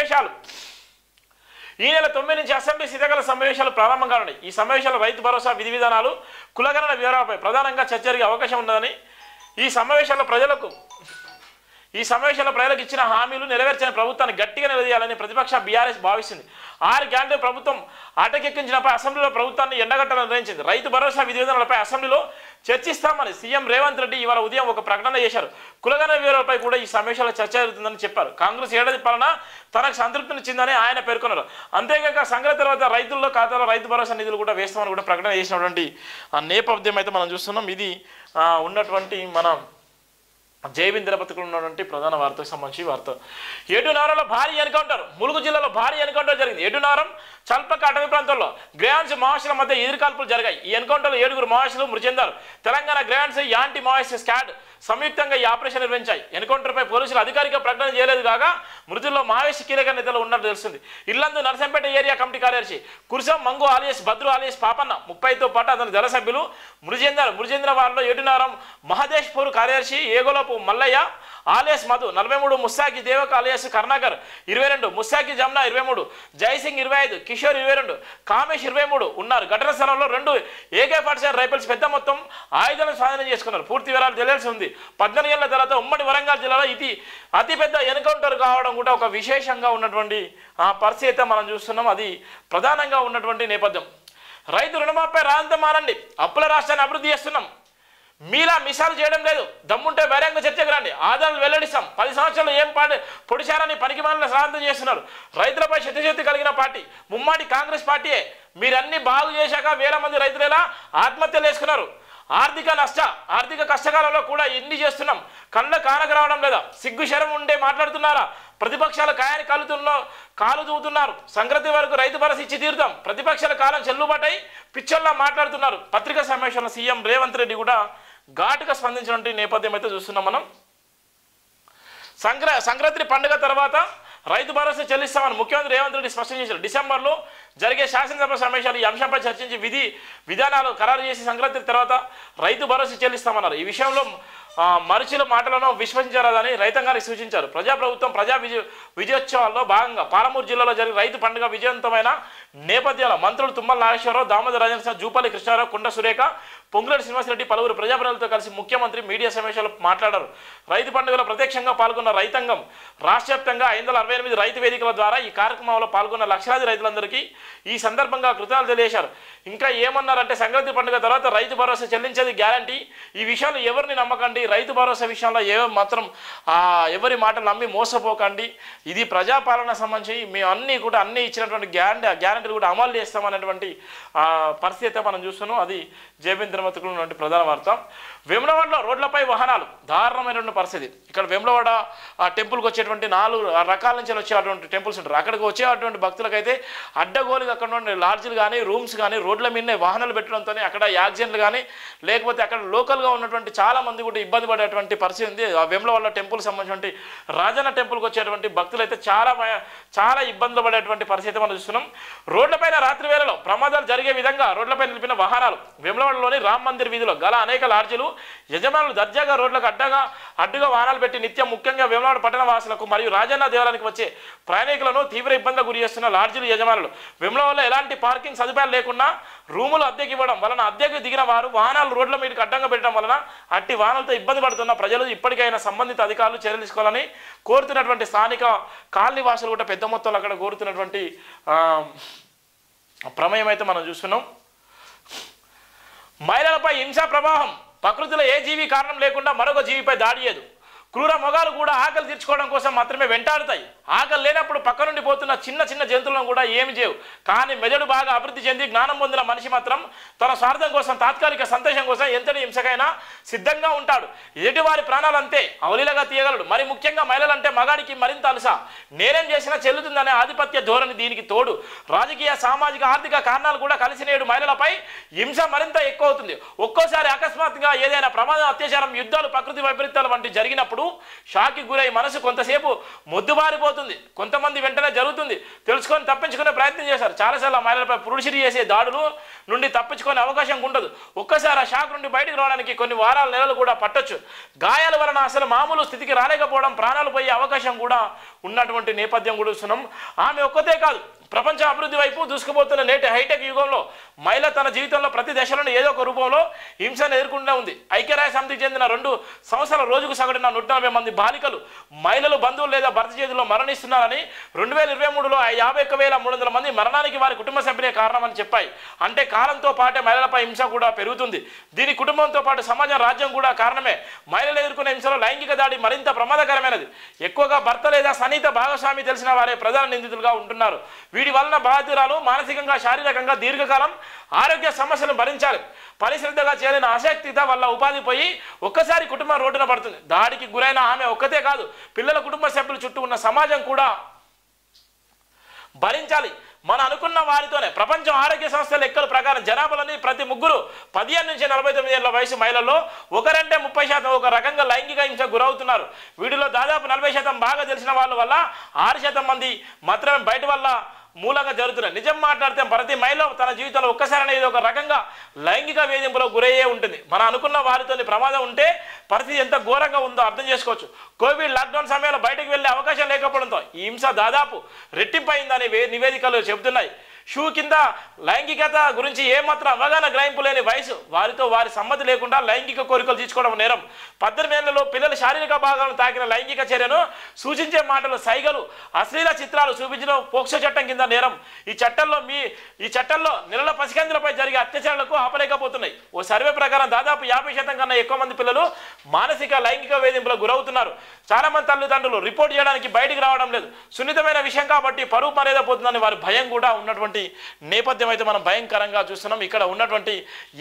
సమావేశాలు ఈ నెల 9 నుంచి అసెంబ్లీ శీతకాల సమావేశాలు ప్రారంభం కానున్నాయి. ఈ సమావేశాలు రైతు భరోసా విధి విధానాలు కులగణన వివరాలపై ప్రధానంగా చర్చ జరిగే అవకాశం ఉన్నదని ఈ సమావేశాల్లో ప్రజలకు ఇచ్చిన హామీలు నెరవేర్చిన ప్రభుత్వాన్ని గట్టిగా నిలదీయాలని ప్రతిపక్ష బీఆర్ఎస్ భావిస్తుంది. 6 గ్యారెంటీల ప్రభుత్వం ఆటకెక్కించినపై అసెంబ్లీలో ప్రభుత్వాన్ని ఎండగట్టాలని నిర్ణయించింది. రైతు భరోసా విధి విధానాలపై అసెంబ్లీలో చర్చిస్తామని సీఎం రేవంత్ రెడ్డి ఇవాళ ఉదయం ఒక ప్రకటన చేశారు. కులగణన వివరాలపై కూడా ఈ సమావేశాల్లో చర్చ జరుగుతుందని చెప్పారు. కాంగ్రెస్ ఏడాది పాలన తనకు సంతృప్తినిచ్చిందని ఆయన పేర్కొన్నారు. అంతేకాక సంక్రాంతి తర్వాత రైతుల్లో ఖాతాలో రైతు భరోసా నిధులు కూడా వేస్తామని కూడా ప్రకటన చేసినటువంటి నేపథ్యం అయితే మనం చూస్తున్నాం. ఇది ఉన్నటువంటి మన జైవిన్ దినపత్రికలో ఉన్నటువంటి ప్రధాన వార్తకు సంబంధించి వార్త. ఏడునారంలో భారీ ఎన్కౌంటర్. ములుగు జిల్లాలో భారీ ఎన్కౌంటర్ జరిగింది. ఏడునారం చల్పక అటవీ ప్రాంతంలో గ్రేహాన్స్ మావోయిస్టుల మధ్య ఎదురుకాల్పులు జరిగాయి. ఈ ఎన్కౌంటర్లో 7 మావోయిస్టులు మృతి చెందారు. Telangana Greyhounds anti Maoist squad సంయుక్తంగా ఈ ఆపరేషన్ నిర్వహించాయి. ఎన్కౌంటర్పై పోలీసులు అధికారిక ప్రకటన చేయలేదు కాగా మృతుల్లో మావోయిస్ట్ కీలక నేతలు ఉన్నట్టు తెలుస్తుంది. ఇల్లందు నరసంపేట ఏరియా కమిటీ కార్యదర్శి కుర్సం మంగు ఆలియస్ భద్రు ఆలియస్ పాపన్న 30తో పాటు అతని దళ సభ్యులు మృతి చెందారు. మృతి చెందిన వారిలో ఏడునారం మహదేష్పూర్ కార్యదర్శి ఏగోలపు మల్లయ్య ఆలియస్ మధు 43, ముస్సాకి దేవక్ ఆలియస్ కర్ణాకర్ 22, ముస్సాకి జమున 23, జైసింగ్ 25, కిషోర్ 22, కామేష్ 23 ఉన్నారు. ఘటన స్థలంలో 2 AK-47 రైఫిల్స్ పెద్ద మొత్తం ఆయుధాలను స్వాధీనం చేసుకున్నారు. పూర్తి వివరాలు తెలియాల్సి ఉంది. 14 ఏళ్ల తర్వాత ఉమ్మడి వరంగల్ జిల్లాలో ఇది అతిపెద్ద ఎన్కౌంటర్ కావడం కూడా ఒక విశేషంగా ఉన్నటువంటి పరిస్థితి అయితే మనం చూస్తున్నాం. అది ప్రధానంగా ఉన్నటువంటి నేపథ్యం. రైతు రుణమాఫీపై రాంతం మానండి, అప్పుల రాష్ట్రాన్ని అభివృద్ధి చేస్తున్నాం, మీలా మిసాలు చేయడం లేదు, దమ్ముంటే బహిరంగ చర్చకు రండి, ఆదాయాలు వెల్లడిస్తాం, 10 సంవత్సరాలు ఏం పొడిచారని పనికిమాలిన శ్రాంతం చేస్తున్నారు. రైతులపై శక్తి కలిగిన పార్టీ ముమ్మాటి కాంగ్రెస్ పార్టీయే. మీరన్నీ బాగు చేశాక వేల మంది రైతులు ఎలా ఆత్మహత్యలు చేసుకున్నారు. ఆర్థిక కష్టకాలంలో కూడా ఎన్ని చేస్తున్నాం, కళ్ళ కానక రావడం లేదా, సిగ్గు శరం ఉండే మాట్లాడుతున్నారా? ప్రతిపక్షాల కాయాన్ని కాలు దూవుతున్నారు. సంక్రాంతి వరకు రైతు భరోసా ఇచ్చి తీరుతాం, ప్రతిపక్షాల కాలం చెల్లుబాటై పిచ్చల్లా మాట్లాడుతున్నారు. పత్రికా సమావేశంలో సీఎం రేవంత్ రెడ్డి కూడా ఘాటుగా స్పందించినటువంటి నేపథ్యం అయితే చూస్తున్నాం మనం. సంక్రాంతి పండుగ తర్వాత రైతు భరోసా చెల్లిస్తామని ముఖ్యమంత్రి రేవంత్ రెడ్డి స్పష్టం చేశారు. డిసెంబర్లో జరిగే శాసనసభ సమావేశాలు ఈ అంశంపై చర్చించి విధానాలు ఖరారు చేసి సంక్రాంతి తర్వాత రైతు భరోసా చెల్లిస్తామన్నారు. ఈ విషయంలో మరుచుల మాటలను విశ్వసించరాదని రైతాంగానికి సూచించారు. ప్రజాప్రభుత్వం విజయోత్సవాల్లో భాగంగా పాలమూరు జిల్లాలో జరిగిన రైతు పండుగ విజయవంతమైన నేపథ్యంలో మంత్రులు తుమ్మల నాగేశ్వరరావు, దామోదర రాజేంద్ర, జూపల్లి కృష్ణారావు, కొండ సురేఖ, పొంగులేటి శ్రీనివాసరెడ్డి పలువురు ప్రజాప్రతినిధులతో కలిసి ముఖ్యమంత్రి మీడియా సమావేశాల్లో మాట్లాడారు. రైతు పండుగలో ప్రత్యక్షంగా పాల్గొన్న రైతాంగం రాష్ట్ర వ్యాప్తంగా 568 రైతు వేదికల ద్వారా ఈ కార్యక్రమంలో పాల్గొన్న లక్షలాది రైతులందరికీ ఈ సందర్భంగా కృతజ్ఞతలు తెలియజేశారు. ఇంకా ఏమన్నారంటే, సంక్రాంతి పండుగ తర్వాత రైతు భరోసా చెల్లించేది గ్యారంటీ. ఈ విషయంలో ఎవరిని నమ్మకండి, రైతు భరోసా విషయంలో ఎవరి మాటలు నమ్మి మోసపోకండి. ఇది ప్రజాపాలన సంబంధించి మేము అన్ని ఇచ్చినటువంటి గ్యారంటీలు కూడా అమలు చేస్తామనేటువంటి పరిస్థితి మనం చూస్తున్నాం. అది జేబీ దినపత్రికలో ఉన్నటువంటి ప్రధాన వార్త. వేములవాడలో రోడ్లపై వాహనాలు దారుణమైనటువంటి పరిస్థితి. ఇక్కడ వేములవాడ టెంపుల్కి వచ్చేటువంటి 4 రకాల నుంచి వచ్చేటువంటి టెంపుల్స్ ఉంటారు. అక్కడికి వచ్చేటువంటి భక్తులకైతే అడ్డగోలుగా అక్కడ ఉన్న లాడ్జీలు కానీ రూమ్స్ కానీ రోడ్ల మీదనే వాహనాలు పెట్టడంతో అక్కడ యాక్సిడెంట్లు కానీ లేకపోతే అక్కడ లోకల్గా ఉన్నటువంటి చాలా మంది కూడా ఇబ్బంది పడేటువంటి పరిస్థితి ఉంది. ఆ వేములవాడ టెంపుల్ సంబంధించినటువంటి రాజన్న టెంపుల్కి వచ్చేటువంటి భక్తులు అయితే చాలా ఇబ్బందులు పడేటువంటి పరిస్థితి మనం చూస్తున్నాం. రోడ్లపైన రాత్రి వేళలో ప్రమాదాలు జరిగే విధంగా రోడ్లపై నిలిపిన వాహనాలు. వేములవాడలోని రామ్ మందిర్ వీధిలో గల అనేక లాడ్జీలు యజమానులు దర్జాగా రోడ్లకు అడ్డుగా వాహనాలు పెట్టి నిత్యం ముఖ్యంగా వేములవాడ పట్టణ వాసులకు మరియు రాజన్న దేవాలయానికి వచ్చే ప్రయాణికులను తీవ్ర ఇబ్బందులకు గురి చేస్తున్న లాడ్జీలు యజమానులు. వేములవాడలో ఎలాంటి పార్కింగ్ సదుపాయాలు లేకుండా రూములు అద్దెకి ఇవ్వడం వలన అద్దెకు దిగిన వారు వాహనాలు రోడ్ల మీదకి అడ్డంగా పెట్టడం వలన అట్టి వాహనాలతో ఇబ్బంది పడుతున్న ప్రజలు ఇప్పటికైనా సంబంధిత అధికారులు చర్యలు తీసుకోవాలని కోరుతున్నటువంటి స్థానిక కాలనీ వాసులు కూడా పెద్ద మొత్తంలో అక్కడ కోరుతున్నటువంటి ప్రమేయం అయితే మనం చూస్తున్నాం. మహిళలపై హింసా ప్రవాహం. ప్రకృతిలో ఏ జీవి కారణం లేకుండా మరొక జీవిపై దాడి చేయదు. క్రూర మొగాలు కూడా ఆకలి తీర్చుకోవడం కోసం మాత్రమే వెంటాడుతాయి. ఆకలి లేనప్పుడు పక్క నుండి పోతున్న చిన్న జంతువులను కూడా ఏమి చేయవు. కానీ మెదడు బాగా అభివృద్ధి చెంది జ్ఞానం పొందిన మనిషి మాత్రం తన స్వార్థం కోసం, తాత్కాలిక సంతోషం కోసం ఎంతటి హింసకైనా సిద్ధంగా ఉంటాడు. ఎదుటివారి ప్రాణాలు అంతే అవలీలగా తీయగలడు. మరి ముఖ్యంగా మహిళలంటే మగాడికి మరింత అలస. నేనేం చేసినా చెల్లుతుందనే ఆధిపత్య ధోరణి. దీనికి తోడు రాజకీయ, సామాజిక, ఆర్థిక కారణాలు కూడా కలిసి నేడు మహిళలపై హింస మరింత ఎక్కువ అవుతుంది. ఒక్కోసారి అకస్మాత్తుగా ఏదైనా ప్రమాదం, అత్యాచారం, యుద్ధాలు, ప్రకృతి వైపరీత్యాలు వంటి జరిగినప్పుడు షాక్కి గురై మనసు కొంతసేపు మొద్దుబారిపోతుంది. కొంతమంది వెంటనే జరుగుతుంది, తెలుసుకొని తప్పించుకునే ప్రయత్నం చేశారు. చాలాసార్లు ఆ మహిళలపై పురుషులు చేసే దాడులు నుండి తప్పించుకునే అవకాశం ఉండదు. ఒక్కసారి ఆ షాక్ నుండి బయటకు రావడానికి కొన్ని వారాల నెలలు కూడా పట్టొచ్చు. గాయాల వలన అసలు మామూలు స్థితికి రాలేకపోవడం, ప్రాణాలు పోయే అవకాశం కూడా ఉన్నటువంటి నేపథ్యం కూడా చూస్తున్నాం. ఆమె ఒక్కతే కాదు, ప్రపంచ అభివృద్ధి వైపు దూసుకుపోతున్న నేటి హైటెక్ యుగంలో మహిళ తన జీవితంలో ప్రతి దశలోనూ ఏదో ఒక రూపంలో హింసను ఎదుర్కొంటూనే ఉంది. ఐక్యరాజ్య సమితికి చెందిన 2 సంవత్సరాల రోజుకు సగటున 140 మంది బాలికలు, మహిళలు, బంధువులు లేదా భర్త చేతుల్లో మరణిస్తున్నారని 2023లో 51,300 మంది మరణానికి వారి కుటుంబ సభ్యులే కారణమని చెప్పాయి. అంటే కాలంతో పాటే మహిళలపై హింస కూడా పెరుగుతుంది. దీని కుటుంబంతో పాటు సమాజం, రాజ్యం కూడా కారణమే. మహిళలు ఎదుర్కొనే హింసలో లైంగిక దాడి మరింత ప్రమాదకరమైనది. ఎక్కువగా భర్త లేదా సన్నిహిత భాగస్వామి తెలిసిన వారే ప్రధాన నిందితులుగా ఉంటున్నారు. వీటి వలన బాధితురాలు మానసికంగా, శారీరకంగా దీర్ఘకాలం ఆరోగ్య సమస్యలు భరించాలి. పని శ్రద్ధగా చేయలేని ఆసక్తిత వల్ల ఉపాధి పోయి ఒక్కసారి కుటుంబం రోడ్డున పడుతుంది. దాడికి గురైన ఆమె ఒక్కతే కాదు, పిల్లల, కుటుంబ సభ్యులు, చుట్టూ ఉన్న సమాజం కూడా భరించాలి. మన అనుకున్న వారితోనే ప్రపంచ ఆరోగ్య సంస్థ లెక్కల ప్రకారం జనాభాలోని ప్రతి 3 15 నుంచి 49 ఏళ్ల వయసు మహిళల్లో 1-30% ఒక రకంగా లైంగిక హింసకు గురవుతున్నారు. వీటిలో దాదాపు 40% బాగా తెలిసిన వాళ్ళ వల్ల, 6% మంది మాత్రమే బయట వల్ల మూలంగా జరుగుతున్నాయి. నిజం మాట్లాడితే ప్రతి మహిళ తన జీవితంలో ఒక్కసారి అనేది ఒక రకంగా లైంగిక వేధింపులో గురయ్యే ఉంటుంది. మనం అనుకున్న వారితో ప్రమాదం ఉంటే పరిస్థితి ఎంత ఘోరంగా ఉందో అర్థం చేసుకోవచ్చు. కోవిడ్ లాక్డౌన్ సమయంలో బయటకు వెళ్ళే అవకాశం లేకపోవడంతో ఈ హింస దాదాపు రెట్టింపైందని నివేదికలు చెబుతున్నాయి. షూ కింద లైంగికత గురించి ఏమాత్రం అవగాహన, గ్రహింపు లేని వయసు వారితో వారి సమ్మతి లేకుండా లైంగిక కోరికలు తీసుకోవడం నేరం. 18 ఏళ్లలో పిల్లల శారీరక భాగాలను తాకిన లైంగిక చర్యను సూచించే మాటలు, సైగలు, అశ్లీల చిత్రాలు చూపించడం పోక్సో చట్టం కింద నేరం. ఈ చట్టంలో నెలల పసికందులపై జరిగే అత్యాచారాలకు ఆపలేకపోతున్నాయి. ఓ సర్వే ప్రకారం దాదాపు 50% కన్నా ఎక్కువ మంది పిల్లలు మానసిక, లైంగిక వేధింపులకు గురవుతున్నారు. చాలా మంది తల్లిదండ్రులు రిపోర్ట్ చేయడానికి బయటికి రావడం లేదు. సున్నితమైన విషయం కాబట్టి పరువు మర్యాద పోతుందని వారి భయం కూడా ఉన్నటువంటి నేపథ్యం అయితే మనం భయంకరంగా చూస్తున్నాం. ఇక్కడ ఉన్నటువంటి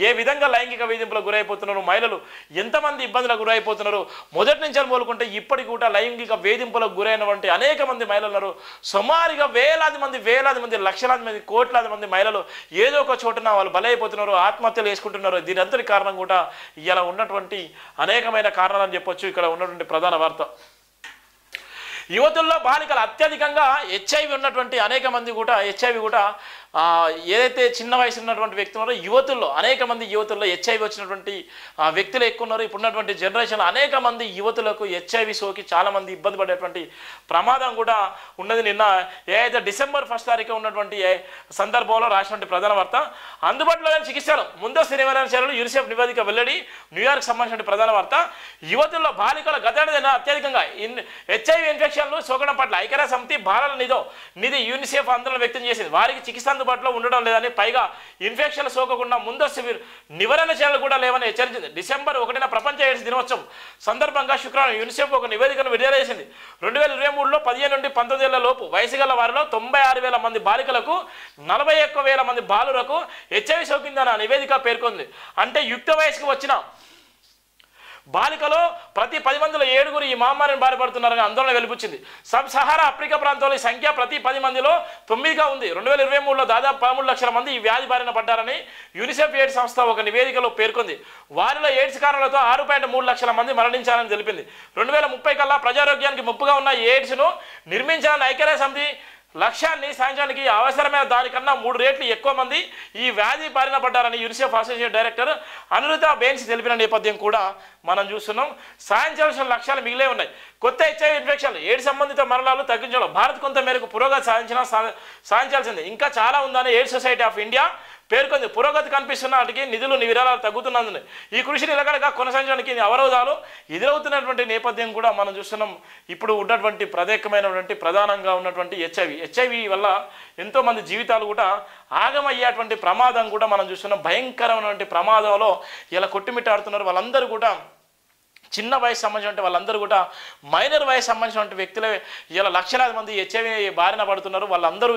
ఏ విధంగా లైంగిక వేధింపులకు గురైపోతున్నారు మహిళలు, ఎంతమంది ఇబ్బందులకు గురైపోతున్నారు, మొదటి నుంచి మొదలుకుంటే ఇప్పటికి కూడా లైంగిక వేధింపులకు గురైనటువంటి అనేక మంది మహిళలు ఉన్నారు. సుమారుగా వేలాది మంది, లక్షలాది మంది, కోట్లాది మంది మహిళలు ఏదో ఒక చోటున వాళ్ళు బలైపోతున్నారు, ఆత్మహత్యలు చేసుకుంటున్నారు. దీని అంతటి కారణం కూడా ఇలా ఉన్నటువంటి అనేకమైన కారణాలని చెప్పొచ్చు. ఇక్కడ ఉన్నటువంటి ప్రధాన వార్త, యువతుల్లో బాలికలు అత్యధికంగా హెచ్ఐవి ఉన్నటువంటి అనేక మంది కూడా ఏదైతే చిన్న వయసు ఉన్నటువంటి వ్యక్తులు ఉన్నారో యువతుల్లో అనేక మంది యువతుల్లో హెచ్ఐవి వచ్చినటువంటి వ్యక్తులు ఎక్కువ ఉన్నారు. ఇప్పుడున్నటువంటి జనరేషన్లో అనేక మంది యువతులకు హెచ్ఐవి సోకి చాలామంది ఇబ్బంది పడేటువంటి ప్రమాదం కూడా ఉన్నది. నిన్న ఏదైతే డిసెంబర్ 1 తారీఖు ఉన్నటువంటి సందర్భంలో రాసినటువంటి ప్రధాన వార్త, అందుబాటులో లేని చికిత్సలు ముందస్తు నివారణ చర్యలు యూనిసెఫ్ నివేదిక వెల్లడి. న్యూయార్క్ సంబంధించిన ప్రధాన వార్త, యువతుల్లో బాలికల గతేడాది అత్యధికంగా హెచ్ఐవి ఇన్ఫెక్షన్లు సోకడం పట్ల ఐక్యరాజ్య సమితి బాలల నిధి యూనిసెఫ్ ఆందోళన వ్యక్తం చేసింది. వారికి చికిత్స అందుబాటులో ఉండడం లేదని, పైగా ఇన్ఫెక్షన్లు సోకకుండా ముందస్తు నివారణ చర్యలు కూడా లేవని హెచ్చరించింది. డిసెంబర్ 1న ప్రపంచ ఎయిడ్స్ దినోత్సవం సందర్భంగా శుక్రవారం యూనిసెఫ్ ఒక నివేదికను విడుదల చేసింది. 2023లో 15 నుండి 19 ఏళ్ల లోపు వయసు గల వారిలో 96,000 మంది బాలికలకు, 41,000 మంది బాలురకు హెచ్ఐవి సోకిందని ఆ నివేదిక పేర్కొంది. అంటే యుక్త వయసుకు వచ్చిన బాలికలో ప్రతి 10 మందిలో 7 ఈ మహమ్మారిని బారిపడుతున్నారని ఆందోళన వెలిపుచ్చింది. సబ్ సహారా ఆఫ్రికా ప్రాంతంలో ఈ సంఖ్య ప్రతి 10 మందిలో 9గా ఉంది. 2023లో దాదాపు 13 లక్షల మంది ఈ వ్యాధి బారిన పడ్డారని యూనిసెఫ్ ఎయిడ్స్ సంస్థ ఒక నివేదికలో పేర్కొంది. వారిలో ఎయిడ్స్ కారణాలతో 6.3 లక్షల మంది మరణించారని తెలిపింది. 2030 కల్లా ప్రజారోగ్యానికి ముప్పుగా ఉన్న ఎయిడ్స్ను నిర్మించాలని ఐక్యరాజ్య సమితి లక్ష్యాన్ని సాధించడానికి అవసరమైన దానికన్నా 3 రెట్లు ఎక్కువ మంది ఈ వ్యాధి బారిన పడ్డారని యూనిసెఫ్ అసోసియేట్ డైరెక్టర్ అనురుత బెయిన్స్ తెలిపిన నేపథ్యం కూడా మనం చూస్తున్నాం. సాధించాల్సిన లక్ష్యాలు మిగిలే ఉన్నాయి. కొత్త హెచ్ఐవి ఇన్ఫెక్షన్లు, ఎయిడ్స్ సంబంధిత మరణాలు తగ్గించడం భారత్ కొంత మేరకు పురోగతి సాధించాల్సింది ఇంకా చాలా ఉందని ఎయిడ్స్ సొసైటీ ఆఫ్ ఇండియా పేర్కొంది. పురోగతి కనిపిస్తున్న వాటికి నిధులు, విరాళాలు తగ్గుతున్నందున ఈ కృషిని నిలకడగా కొనసాగించడానికి అవరోధాలు ఎదురవుతున్నటువంటి నేపథ్యం కూడా మనం చూస్తున్నాం. ఇప్పుడు ఉన్నటువంటి ప్రధానంగా ఉన్నటువంటి హెచ్ఐవి వల్ల ఎంతోమంది జీవితాలు కూడా ఆగమయ్యేటువంటి ప్రమాదం కూడా మనం చూస్తున్నాం. భయంకరమైనటువంటి ప్రమాదంలో ఇలా కొట్టుమిట్టాడుతున్నారు. వాళ్ళందరూ కూడా చిన్న వయసు సంబంధించిన వాళ్ళందరూ కూడా మైనర్ వయసు సంబంధించిన వ్యక్తులే ఇలా లక్షలాది మంది హెచ్ఐవి బారిన పడుతున్నారు. వాళ్ళందరూ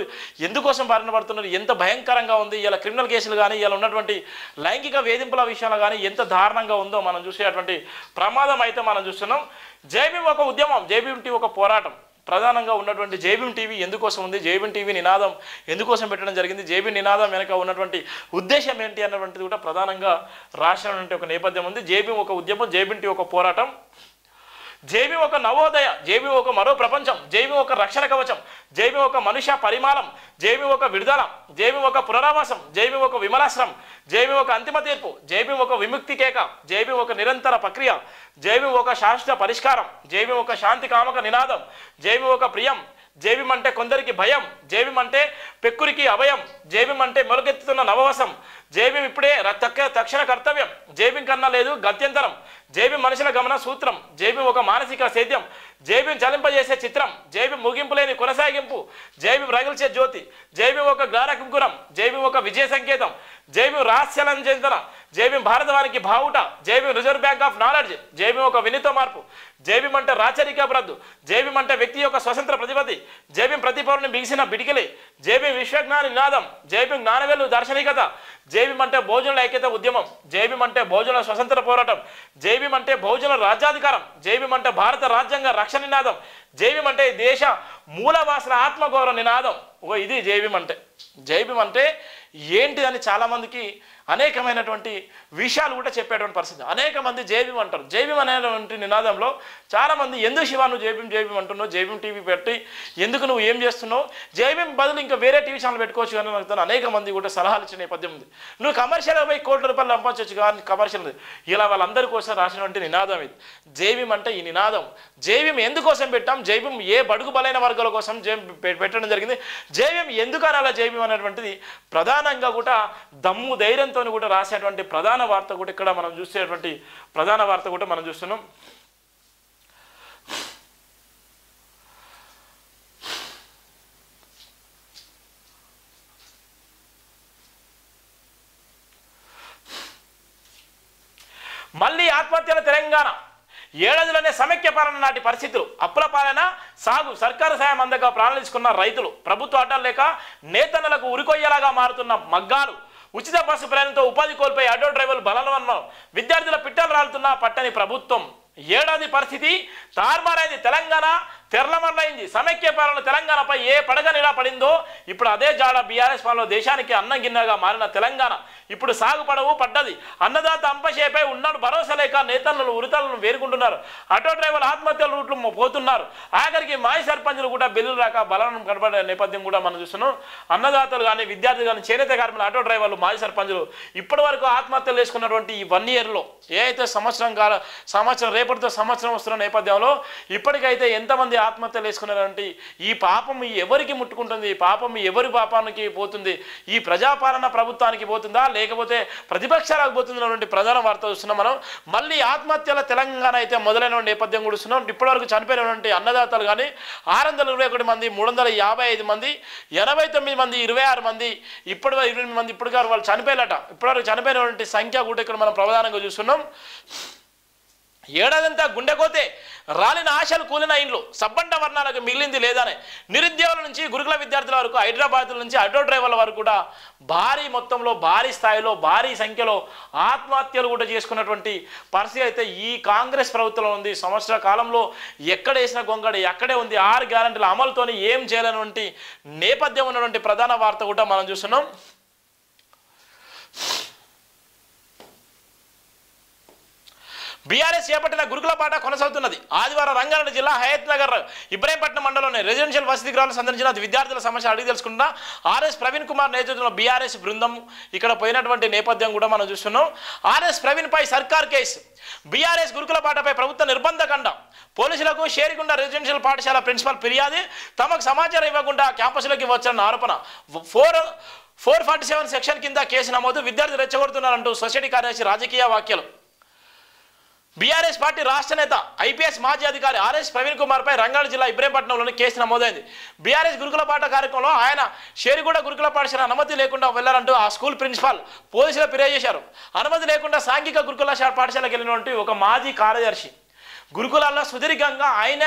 ఎందుకోసం బారిన పడుతున్నారు, ఎంత భయంకరంగా ఉంది, ఇలా క్రిమినల్ కేసులు కానీ ఇలా ఉన్నటువంటి లైంగిక వేధింపుల విషయాలు కానీ ఎంత దారుణంగా ఉందో మనం చూసేటువంటి ప్రమాదం అయితే మనం చూస్తున్నాం. జైభీం ఒక ఉద్యమం, జైభీం టీవీ ఒక పోరాటం. ప్రధానంగా ఉన్నటువంటి జైభీం టీవీ ఎందుకోసం ఉంది, జైభీం టీవీ నినాదం ఎందుకోసం పెట్టడం జరిగింది, జైభీం నినాదం వెనక ఉన్నటువంటి ఉద్దేశం ఏంటి అన్నటువంటిది కూడా ప్రధానంగా రాసినటువంటి ఒక నేపథ్యం ఉంది. జైభీం ఒక ఉద్యమం, జైభీం టీవీ ఒక పోరాటం. జేబీ ఒక నవోదయ, జేబీ ఒక మరో ప్రపంచం, జేబీ ఒక రక్షణ కవచం, జేబీ ఒక మనుష్య పరిమాణం, జేబీ ఒక విడుదల, జేబీ ఒక పునరావాసం, జేబీ ఒక విమలాశ్రం, జేబీ ఒక అంతిమ తీర్పు, జేబీ ఒక విముక్తి కేక, జేబీ ఒక నిరంతర ప్రక్రియ, జేబీ ఒక శాశ్వత పరిష్కారం, జేబీ ఒక శాంతి కామక నినాదం, జేబీ ఒక ప్రియం, జేబీం అంటే కొందరికి భయం, జేబీం అంటే పెక్కురికి అభయం, జేబీం అంటే మొలకెత్తుతున్న నవవసం, జేబీం ఇప్పుడే తక్షణ కర్తవ్యం, జేబీం కన్నా లేదు గత్యంతరం, జేబీం మనుషుల గమన సూత్రం, జేబీం ఒక మానసిక సేద్యం, జేబీం చలింపజేసే చిత్రం, జేబీం ముగింపు లేని కొనసాగింపు, జేబీం రగిల్చే జ్యోతి, జేబీం ఒక జ్ఞానకుంకురం, జేబీం ఒక విజయ సంకేతం, జేబీం రహస్యాలంజన, జేబీం భారతవానికి బావుట, జేబీం రిజర్వ్ బ్యాంక్ ఆఫ్ నాలెడ్జ్, జేబీం ఒక వినీత మార్పు, జేబీం అంటే రాచరిక బ్రద్దు, జేబీం అంటే వ్యక్తి యొక్క స్వతంత్ర ప్రతిపత్తి, జేబీం ప్రతి పౌరుని బిగిసిన బిడికిలి, జేబీం విశ్వజ్ఞాని నినాదం, జేబీం జ్ఞానవేలు దార్శనికత, జేబీం అంటే బహుజనుల ఐక్యత ఉద్యమం, జేబీం అంటే బహుజనుల స్వతంత్ర పోరాటం, జేబీం అంటే బహుజనుల రాజ్యాధికారం, జేబీం అంటే భారత రాజ్యాంగ రక్షణ నినాదం, జేబీం అంటే దేశ మూలవాసుల ఆత్మగౌరవ నినాదం. ఇది జేబీం అంటే. జేబీం అంటే ఏంటిదని చాలామందికి అనేకమైనటువంటి విషయాలు కూడా చెప్పేటువంటి పరిస్థితి. అనేక మంది జేబీం అంటారు. జేబీం అనేటువంటి నినాదంలో చాలామంది ఎందుకు శివ నువ్వు జేబీం అంటున్నావు, జేబీం టీవీ పెట్టి ఎందుకు నువ్వు ఏం చేస్తున్నావు, జేబీం బదులు ఇంకా వేరే టీవీ ఛానల్ పెట్టుకోవచ్చు కానీ నాకు అనేక మంది కూడా సలహాలు ఇచ్చిన నేపథ్యం ఉంది. నువ్వు కమర్షియల్ పోయి కోట్ల రూపాయలు సంపాదించవచ్చు కానీ కమర్షియల్ ఉంది. ఇలా వాళ్ళందరి కోసం రాసినటువంటి నినాదం ఇది. జేబీం అంటే ఈ నినాదం. జేబీం ఎందుకోసం పెట్టాం, జేబీం ఏ బడుగు బలైన వర్గాల కోసం పెట్టడం జరిగింది, జేబీం ఎందుకు అనాలా జేబీం అనేటువంటిది ప్రధానంగా కూడా దమ్ము ధైర్యంతో కూడా రాసేటువంటి ప్రధాన వార్త కూడా ఇక్కడ మనం చూసేటువంటి ప్రధాన వార్త కూడా మనం చూస్తున్నాం. మళ్ళీ ఆత్మహత్యల తెలంగాణ, ఏడాదిలోనే సమైక్య పాలన నాటి పరిస్థితులు, అప్పుల పాలన సాగు, సర్కారు సాయం అందక ప్రాణించుకున్న రైతులు, ప్రభుత్వ అడ్డాలు లేక నేతన్నలకు ఉరికొయ్యలాగా మారుతున్న మగ్గాలు, ఉచిత బస్సు ప్రయాణంతో ఉపాధి కోల్పోయి ఆటో డ్రైవర్లు బలవన్నం, విద్యార్థుల పిట్టలు రాలుతున్న పట్టని ప్రభుత్వం, ఏడాది పరిస్థితి తారుమారైంది, తెలంగాణ తెరలమర్లైంది. సమైక్య పాలన తెలంగాణపై ఏ పడగ నిలా పడిందో ఇప్పుడు అదే జాడ బీఆర్ఎస్ పాలన దేశానికి అన్నం గిన్నెగా మారిన తెలంగాణ ఇప్పుడు సాగుపడవు పడ్డది. అన్నదాత అంపశేపై ఉన్నాడు భరోసా లేక నేతలను ఉరితలను వేరుకుంటున్నారు. ఆటో డ్రైవర్లు ఆత్మహత్యల రూట్లు పోతున్నారు. ఆఖరికి మాజీ సర్పంచులు కూడా బిల్లులు రాక బలం కనబడే నేపథ్యం కూడా మనం చూస్తున్నాం. అన్నదాతలు కానీ విద్యార్థులు కానీ చేనేత కార్మికులు ఆటో డ్రైవర్లు మాజీ సర్పంచులు ఇప్పటి వరకు ఆత్మహత్యలు చేసుకున్నటువంటి ఈ 1 yearలో ఏదైతే సంవత్సరం రేపటితో సంవత్సరం వస్తున్న నేపథ్యంలో ఇప్పటికైతే ఎంతమంది ఆత్మహత్యలు వేసుకున్నారంటే ఈ పాపం ఎవరికి ముట్టుకుంటుంది, ఈ పాపం ఎవరి పాపానికి పోతుంది, ఈ ప్రజాపాలన ప్రభుత్వానికి పోతుందా లేకపోతే ప్రతిపక్షాలకు పోతుంది అన్నటువంటి ప్రధాన వార్త చూస్తున్నాం మనం. మళ్ళీ ఆత్మహత్యల తెలంగాణ అయితే మొదలైన నేపథ్యం కూడా చూస్తున్నాం. ఇప్పటివరకు చనిపోయినటువంటి అన్నదాతలు కానీ 621 మంది, 355 మంది, 89 మంది, 26 మంది, 28 మంది ఇప్పటికారు వాళ్ళు చనిపోయారట. ఇప్పటివరకు చనిపోయినటువంటి సంఖ్య కూడా ఇక్కడ మనం ప్రధానంగా చూస్తున్నాం. ఏడాదంతా గుండెకోతే రాలిన ఆశలు కూలిన ఇండ్లు, సబ్బండ వర్ణాలకు మిగిలింది లేదనే నిరుద్యోగుల నుంచి గురుకుల విద్యార్థుల వరకు, హైదరాబాద్ నుంచి ఆటో డ్రైవర్ల వరకు కూడా భారీ మొత్తంలో భారీ స్థాయిలో భారీ సంఖ్యలో ఆత్మహత్యలు కూడా చేసుకున్నటువంటి పరిస్థితి అయితే ఈ కాంగ్రెస్ ప్రభుత్వంలో ఉంది. సంవత్సర కాలంలో ఎక్కడ వేసిన గొంగడ ఎక్కడే ఉంది. 6 గ్యారెంటీల అమలుతోని ఏం చేయాలన్నటువంటి నేపథ్యం ఉన్నటువంటి ప్రధాన వార్త కూడా మనం చూస్తున్నాం. బీఆర్ఎస్ చేపట్టిన గురుకుల పాట కొనసాగుతున్నది. ఆదివారం రంగారెడ్డి జిల్లా హయత్ నగర్ ఇబ్రాహీంపట్నం మండలంలోని రెసిడెన్షియల్ వసతి గృహాలు సందర్శించిన విద్యార్థుల సమస్య అడిగి తెలుసుకున్న ఆర్ఎస్ ప్రవీణ్ కుమార్ నేతృత్వంలో బీఆర్ఎస్ బృందం ఇక్కడ పోయినటువంటి నేపథ్యం కూడా మనం చూస్తున్నాం. ఆర్ఎస్ ప్రవీణ్ పై సర్కార్ కేసు, బీఆర్ఎస్ గురుకుల పాటపై ప్రభుత్వ నిర్బంధకండ, పోలీసులకు షేరిగుండ రెసిడెన్షియల్ పాఠశాల ప్రిన్సిపల్ ఫిర్యాదు, తమకు సమాచారం ఇవ్వకుండా క్యాంపస్లోకి వచ్చిన ఆరోపణ, 447 సెక్షన్ కింద కేసు నమోదు, విద్యార్థులు రెచ్చగొడుతున్నారంటూ సొసైటీ కార్యదర్శి రాజకీయ వ్యాఖ్యలు. బీఆర్ఎస్ పార్టీ రాష్ట్ర నేత ఐపీఎస్ మాజీ అధికారి ఆర్ఎస్ ప్రవీణ్ కుమార్ పై రంగారెడ్డి జిల్లా ఇబ్రాహీంపట్నంలోని కేసు నమోదైంది. బీఆర్ఎస్ గురుకుల పాట కార్యక్రమంలో ఆయన షేరిగూడ గురుకుల పాఠశాల అనుమతి లేకుండా వెళ్లారంటూ ఆ స్కూల్ ప్రిన్సిపాల్ పోలీసులు ఫిర్యాదు చేశారు. అనుమతి లేకుండా సాంఘిక గురుకుల పాఠశాలకు వెళ్ళినటువంటి ఒక మాజీ కార్యదర్శి, గురుకులాల్లో సుదీర్ఘంగా ఆయన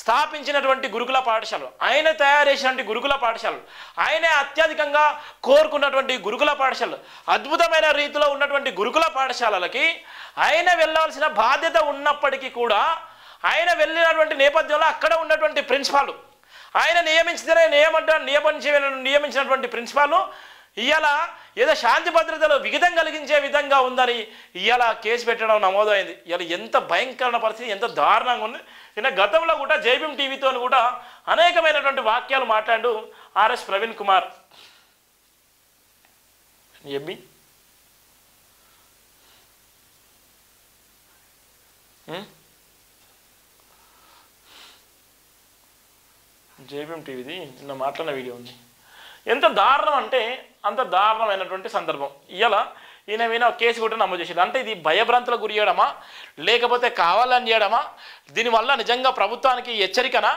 స్థాపించినటువంటి గురుకుల పాఠశాలలు, ఆయన తయారు చేసినటువంటి గురుకుల పాఠశాలలు, ఆయనే అత్యధికంగా కోరుకున్నటువంటి గురుకుల పాఠశాలలు, అద్భుతమైన రీతిలో ఉన్నటువంటి గురుకుల పాఠశాలలకి ఆయన వెళ్ళవలసిన బాధ్యత ఉన్నప్పటికీ కూడా ఆయన వెళ్ళినటువంటి నేపథ్యంలో అక్కడ ఉన్నటువంటి ప్రిన్సిపాల్, ఆయన నియమించినటువంటి ప్రిన్సిపాల్ ఇవాళ ఏదో శాంతి భద్రతలు విఘాతం కలిగించే విధంగా ఉందని ఇవాళ కేసు పెట్టడం నమోదైంది. ఇవాళ ఎంత భయంకరమైన పరిస్థితి, ఎంత దారుణంగా ఉంది. నిన్న గతంలో కూడా జైభీం టీవీతో కూడా అనేకమైనటువంటి వాక్యాలు మాట్లాడు ఆర్ఎస్ ప్రవీణ్ కుమార్. ఎబ్బి జైభీం టీవీది నిన్న మాట్లాడిన వీడియో ఉంది. ఎంత దారుణం అంటే అంత దారుణమైనటువంటి సందర్భం. ఇలా ఈయన మీద కేసు కూడా నమోదు చేసేది. అంటే ఇది భయభ్రాంతులకు గురి చేయడమా, లేకపోతే కావాలని చేయడమా, దీనివల్ల నిజంగా ప్రభుత్వానికి హెచ్చరికనా,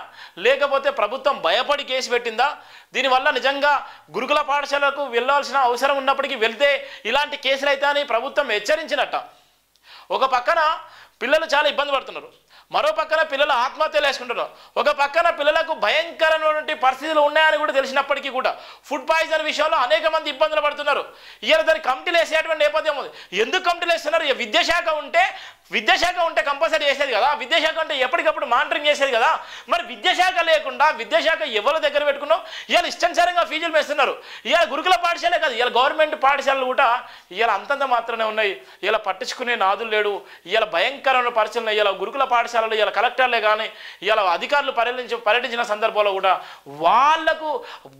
లేకపోతే ప్రభుత్వం భయపడి కేసు పెట్టిందా, దీనివల్ల నిజంగా గురుకుల పాఠశాలకు వెళ్ళాల్సిన అవసరం ఉన్నప్పటికీ వెళ్తే ఇలాంటి కేసులు అయితే అని ప్రభుత్వం హెచ్చరించినట్ట. ఒక పక్కన పిల్లలు చాలా ఇబ్బంది పడుతున్నారు, మరో పక్కన పిల్లలు ఆత్మహత్యలు వేసుకుంటున్నారు, ఒక పక్కన పిల్లలకు భయంకరమైనటువంటి పరిస్థితులు ఉన్నాయని కూడా తెలిసినప్పటికీ కూడా ఫుడ్ పాయిజన్ విషయంలో అనేక మంది ఇబ్బందులు పడుతున్నారు. ఇవాళ దానికి కమిటీలు వేసేటువంటి నేపథ్యం ఉంది. ఎందుకు కమిటీలు వేస్తున్నారు? విద్యాశాఖ ఉంటే కంపల్సరీ చేసేది కదా. విద్యాశాఖ అంటే ఎప్పటికప్పుడు మానిటరింగ్ చేసేది కదా. మరి విద్యాశాఖ లేకుండా విద్యాశాఖ ఎవరి దగ్గర పెట్టుకున్నావు? ఇవాళ ఇష్టానుసారంగా ఫీజులు వేస్తున్నారు. ఇవాళ గురుకుల పాఠశాలే కాదు, ఇవాళ గవర్నమెంట్ పాఠశాలలు కూడా ఇవాళ అంతంత మాత్రమే ఉన్నాయి. ఇలా పట్టించుకునే నాదులు లేడు. ఇవాళ భయంకరమైన పరిస్థితులు. ఇవాళ గురుకుల పాఠశాలలు ఇలా కలెక్టర్లే కానీ ఇలా అధికారులు పర్యటించిన సందర్భంలో కూడా వాళ్లకు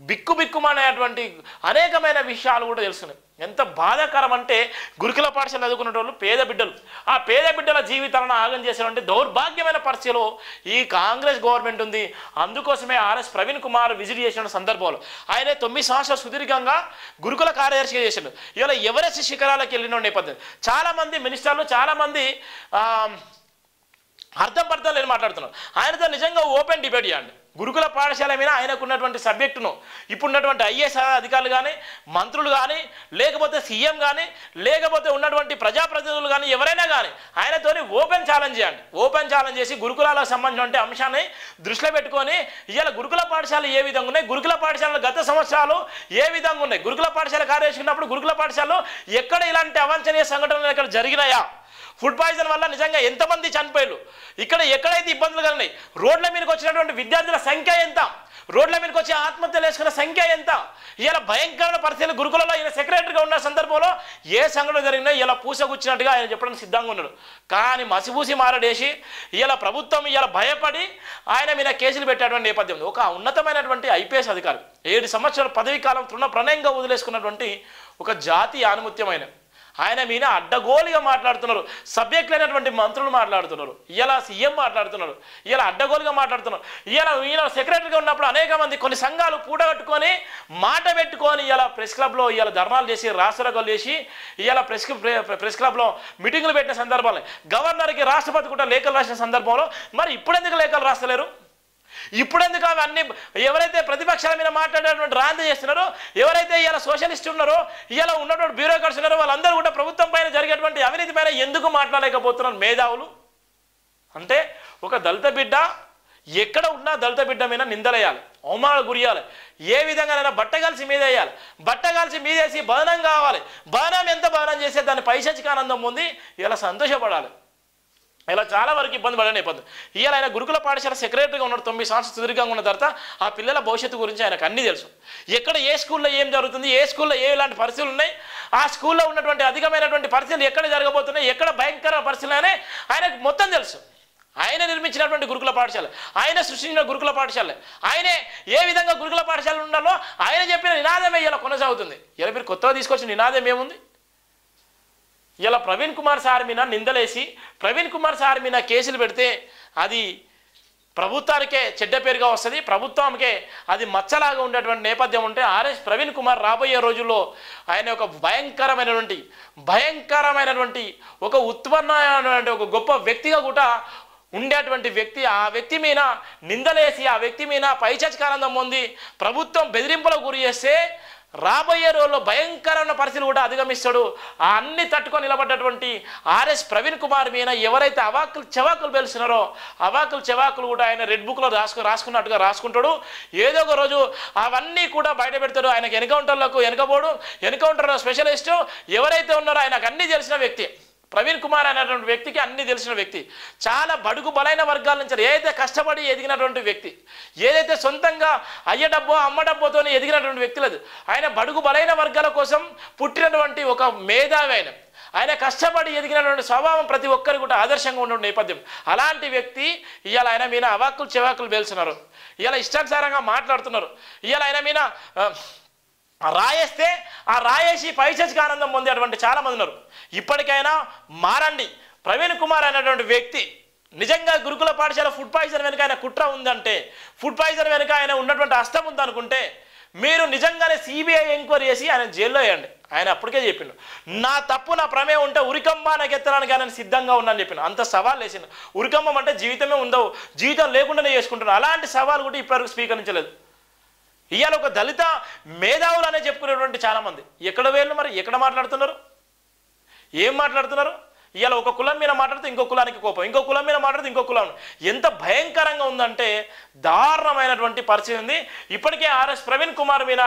బిక్కుమనేటువంటి అనేకమైన విషయాలు కూడా తెలుస్తున్నాయి. ఎంత బాధాకరం అంటే గురుకుల పాఠశాల చదువుకునే వాళ్ళు పేద బిడ్డలు, ఆ పేద బిడ్డల జీవితాలను ఆగం చేసేటువంటి దౌర్భాగ్యమైన పరిస్థితిలో ఈ కాంగ్రెస్ గవర్నమెంట్ ఉంది. అందుకోసమే ఆర్ఎస్ ప్రవీణ్ కుమార్ విజిట్ చేసిన సందర్భంలో ఆయన 9 సంవత్సరాలు సుదీర్ఘంగా గురుకుల కార్యదర్శిగా చేసిండు. ఇలా ఎవరెస్ట్ శిఖరాలకు వెళ్ళిన నేపథ్యం చాలామంది మినిస్టర్లు, చాలామంది అర్థం పర్థం లేని మాట్లాడుతున్నారు. ఆయనతో నిజంగా ఓపెన్ డిబేట్ చేయండి. గురుకుల పాఠశాల మీద ఆయనకు ఉన్నటువంటి సబ్జెక్టును ఇప్పుడున్నటువంటి ఐఏఎస్ అధికారులు కానీ, మంత్రులు కానీ, లేకపోతే సీఎం కానీ, లేకపోతే ఉన్నటువంటి ప్రజాప్రతినిధులు కానీ ఎవరైనా కానీ ఆయనతోని ఓపెన్ ఛాలెంజ్ చేయండి. ఓపెన్ ఛాలెంజ్ చేసి గురుకులాలకు సంబంధించిన అంశాన్ని దృష్టిలో పెట్టుకొని ఇవాళ గురుకుల పాఠశాలలు ఏ విధంగా ఉన్నాయి, గురుకుల పాఠశాలలు గత సంవత్సరాలు ఏ విధంగా ఉన్నాయి, గురుకుల పాఠశాల కార్యదర్శినప్పుడు గురుకుల పాఠశాలలో ఎక్కడ ఇలాంటి అవాంఛనీయ సంఘటనలు ఎక్కడ జరిగినాయా, ఫుడ్ పాయిజన్ వల్ల నిజంగా ఎంతమంది చనిపోయారు, ఇక్కడ ఎక్కడైతే ఇబ్బందులు కలిగినాయి, రోడ్ల మీదకి వచ్చినటువంటి విద్యార్థుల సంఖ్య ఎంత, రోడ్ల మీదకి వచ్చి ఆత్మహత్యలు వేసుకున్న సంఖ్య ఎంత, ఇలా భయంకరమైన పరిస్థితులు గురుకులలో ఈయన సెక్రటరీగా ఉన్న సందర్భంలో ఏ సంఘటన జరిగినా ఇలా పూసగుచ్చినట్టుగా ఆయన చెప్పడానికి సిద్ధంగా ఉన్నాడు. కానీ మసిపూసి మారడేసి ఇలా ప్రభుత్వం ఇలా భయపడి ఆయన మీద కేసులు పెట్టేటువంటి నేపథ్యం. ఒక ఉన్నతమైనటువంటి ఐపీఎస్ అధికారి 7 సంవత్సరాల పదవీ కాలం తృణ ప్రణయంగా వదిలేసుకున్నటువంటి ఒక జాతీయ ఆనుమత్యమైన ఆయన మీద అడ్డగోలుగా మాట్లాడుతున్నారు. సబ్జెక్ట్ లేనటువంటి మంత్రులు మాట్లాడుతున్నారు, ఇలా సీఎం మాట్లాడుతున్నారు, ఇలా అడ్డగోలుగా మాట్లాడుతున్నారు. ఈయన సెక్రటరీగా ఉన్నప్పుడు అనేక మంది కొన్ని సంఘాలు పూటగట్టుకొని మాట పెట్టుకొని ఇలా ప్రెస్ క్లబ్లో ఇలా ధర్నాలు చేసి రాష్ట్రాలు చేసి ఇలా ప్రెస్ క్లబ్లో మీటింగులు పెట్టిన సందర్భాలు, గవర్నర్కి రాష్ట్రపతి కూడా లేఖలు రాసిన సందర్భంలో మరి ఇప్పుడెందుకు లేఖలు రాస్తలేరు? ఇప్పుడెందుకు అవన్నీ ఎవరైతే ప్రతిపక్షాల మీద మాట్లాడేటువంటి రాంతి చేస్తున్నారో, ఎవరైతే ఇలా సోషలిస్ట్ ఉన్నారో, ఇలా ఉన్నటువంటి బ్యూరోక్రాట్స్ ఉన్నారో వాళ్ళందరూ కూడా ప్రభుత్వం పైన జరిగేటువంటి అవినీతి పైన ఎందుకు మాట్లాడలేకపోతున్నారు మేధావులు? అంటే ఒక దళిత బిడ్డ ఎక్కడ ఉన్నా దళిత బిడ్డ మీద నిందలేయాలి, అవమానాలు గురియాలి, ఏ విధంగానైనా బట్టగాల్సి మీద వేయాలి, బట్టగాల్సి మీదేసి బదనం కావాలి, బదనం ఎంత బదనం చేస్తే దాన్ని పైశాచిక ఆనందం పొంది ఇలా సంతోషపడాలి. ఇలా చాలా వరకు ఇబ్బంది పడే నేపథ్యం. ఇవాళ ఆయన గురుకుల పాఠశాల సెక్రటరీగా ఉన్నాడు. 9 సంవత్సరాలు సుదీర్ఘంగా ఉన్న తర్వాత ఆ పిల్లల భవిష్యత్తు గురించి ఆయనకు అన్నీ తెలుసు. ఎక్కడ ఏ స్కూల్లో ఏం జరుగుతుంది, ఏ స్కూల్లో ఎలాంటి పరిస్థితులు ఉన్నాయి, ఆ స్కూల్లో ఉన్నటువంటి అధికమైనటువంటి పరిస్థితులు ఎక్కడ జరగబోతున్నాయి, ఎక్కడ భయంకర పరిస్థితులు అని ఆయనకు మొత్తం తెలుసు. ఆయన నిర్మించినటువంటి గురుకుల పాఠశాల, ఆయన సృష్టించిన గురుకుల పాఠశాల, ఆయనే ఏ విధంగా గురుకుల పాఠశాలలు ఉండాలో ఆయన చెప్పిన నినాదమే ఇలా కొనసాగుతుంది. ఇలా మీరు కొత్తగా తీసుకొచ్చిన నినాదం ఏముంది? ఇలా ప్రవీణ్ కుమార్ సార్ మీద నిందలేసి ప్రవీణ్ కుమార్ సార్ మీద కేసులు పెడితే అది ప్రభుత్వానికే చెడ్డ పేరుగా వస్తుంది, ప్రభుత్వానికే అది మచ్చలాగా ఉండేటువంటి నేపథ్యం ఉంటే ఆర్ఎస్ ప్రవీణ్ కుమార్ రాబోయే రోజుల్లో ఆయన ఒక భయంకరమైనటువంటి ఒక ఉత్పన్నమైనటువంటి ఒక గొప్ప వ్యక్తిగా కూడా ఉండేటువంటి వ్యక్తి. ఆ వ్యక్తి మీద నిందలేసి ఆ వ్యక్తి మీద పైచాచికానందం పొంది ప్రభుత్వం బెదిరింపులకు గురి చేస్తే రాబోయే రోజుల్లో భయంకరమైన పరిస్థితులు కూడా అధిగమిస్తాడు. ఆ అన్ని తట్టుకొని నిలబడ్డటువంటి ఆర్ఎస్ ప్రవీణ్ కుమార్ మీద ఎవరైతే చెవాకులు పేలుస్తున్నారో చెవాకులు కూడా ఆయన రెడ్ బుక్లో రాసుకున్నట్టుగా రాసుకుంటాడు. ఏదో ఒక రోజు అవన్నీ కూడా బయట పెడతాడు. ఆయనకు ఎన్కౌంటర్లో స్పెషలిస్టు ఎవరైతే ఉన్నారో ఆయనకు అన్నీ తెలిసిన వ్యక్తి. ప్రవీణ్ కుమార్ అనేటువంటి వ్యక్తికి అన్ని తెలిసిన వ్యక్తి, చాలా బడుగు బలైన వర్గాల నుంచి ఏదైతే కష్టపడి ఎదిగినటువంటి వ్యక్తి, ఏదైతే సొంతంగా అయ్య డబ్బో అమ్మ డబ్బోతో ఎదిగినటువంటి వ్యక్తి లేదు. ఆయన బడుగు బలైన వర్గాల కోసం పుట్టినటువంటి ఒక మేధావి. ఆయన కష్టపడి ఎదిగినటువంటి స్వభావం ప్రతి ఒక్కరికి కూడా ఆదర్శంగా ఉన్న నేపథ్యం. అలాంటి వ్యక్తి ఇవాళ ఆయన మీద అవాక్కులు చెవాకులు పేల్చున్నారు, ఇవాళ ఇష్టానుసారంగా మాట్లాడుతున్నారు. ఇవాళ ఆయన మీద రాయేస్తే ఆ రాయేసి పైశాచిక ఆనందం పొందేటువంటి చాలామంది ఉన్నారు. ఇప్పటికైనా మారండి. ప్రవీణ్ కుమార్ అనేటువంటి వ్యక్తి నిజంగా గురుకుల పాఠశాల ఫుడ్ పాయిజన్ వెనుక ఆయన కుట్ర ఉందంటే, ఫుడ్ పాయిజన్ వెనుక ఆయన ఉన్నటువంటి హస్తం ఉందనుకుంటే మీరు నిజంగానే సిబిఐ ఎంక్వైరీ చేసి ఆయన జైల్లో వేయండి. ఆయన అప్పటికే చెప్పిండు, నా తప్పు నా ప్రమేయం ఉంటే ఉరికంబా నాకు ఎత్తడానికి ఆయన సిద్ధంగా ఉన్నాను చెప్పిన. అంత సవాల్ వేసిండు. ఉరికంబం అంటే జీవితమే ఉండవు, జీవితం లేకుండానే చేసుకుంటున్నాను. అలాంటి సవాల్ కూడా ఇప్పటివరకు స్వీకరించలేదు. ఇవాళ ఒక దళిత మేధావులు అనే చెప్పుకునేటువంటి చాలామంది ఎక్కడ వేళ్ళు మరి ఎక్కడ మాట్లాడుతున్నారు, ఏం మాట్లాడుతున్నారు? ఇవాళ ఒక కులం మీద మాట్లాడితే ఇంకో కులానికి కోపం, ఇంకో కులం మీద మాట్లాడితే ఇంకో కులం. ఎంత భయంకరంగా ఉందంటే దారుణమైనటువంటి పరిస్థితి ఉంది. ఇప్పటికే ఆర్ఎస్ ప్రవీణ్ కుమార్ మీద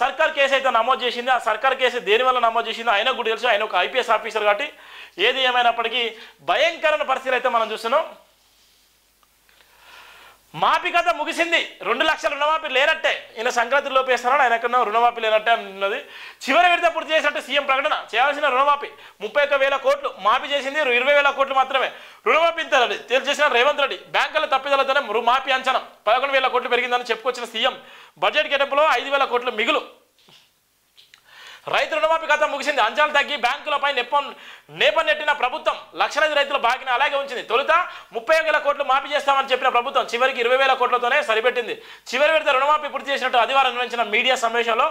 సర్కార్ కేసు అయితే నమోదు చేసింది. ఆ సర్కార్ కేసు దేనివల్ల నమోదు చేసిందో ఆయనకు కూడా తెలుసు. ఆయన ఒక ఐపీఎస్ ఆఫీసర్ కాబట్టి ఏది ఏమైనప్పటికీ భయంకరమైన పరిస్థితులు అయితే మనం చూస్తున్నాం. మాఫీ కథ ముగిసింది. 2 లక్షల రుణమాఫీ లేనట్టే. ఈయన సంక్రాంతి లోపు వేస్తున్నాడు, ఆయన ఎక్కడన్నా రుణమాఫీ లేనట్టే అన్నది. చివరి విడత పూర్తి చేసినట్టు సీఎం ప్రకటన. చేయాల్సిన రుణమాఫీ 31,000 కోట్లు మాఫీ చేసింది. 20,000 కోట్లు మాత్రమే రుణమాఫీ తేల్చేసిన రేవంత్ రెడ్డి. బ్యాంకుల తప్పిదలతోనే మాఫీ అంచనా 11,000 కోట్లు పెరిగిందని చెప్పుకొచ్చిన సీఎం. బడ్జెట్ కేటాయింపులో 5,000 కోట్లు మిగులు. రైతు రుణమాఫీ కథ ముగిసింది. అంచనాలు తగ్గి బ్యాంకులపై నెట్టిన ప్రభుత్వం లక్షలాది రైతుల బాకీని అలాగే ఉంచింది. తొలుత 30,000 కోట్లు మాఫీ చేస్తామని చెప్పిన ప్రభుత్వం చివరికి 20,000 కోట్లతోనే సరిపెట్టింది. చివరి విడత రుణమాఫీ పూర్తి చేసినట్టు ఆదివారం నిర్వహించిన మీడియా సమావేశంలో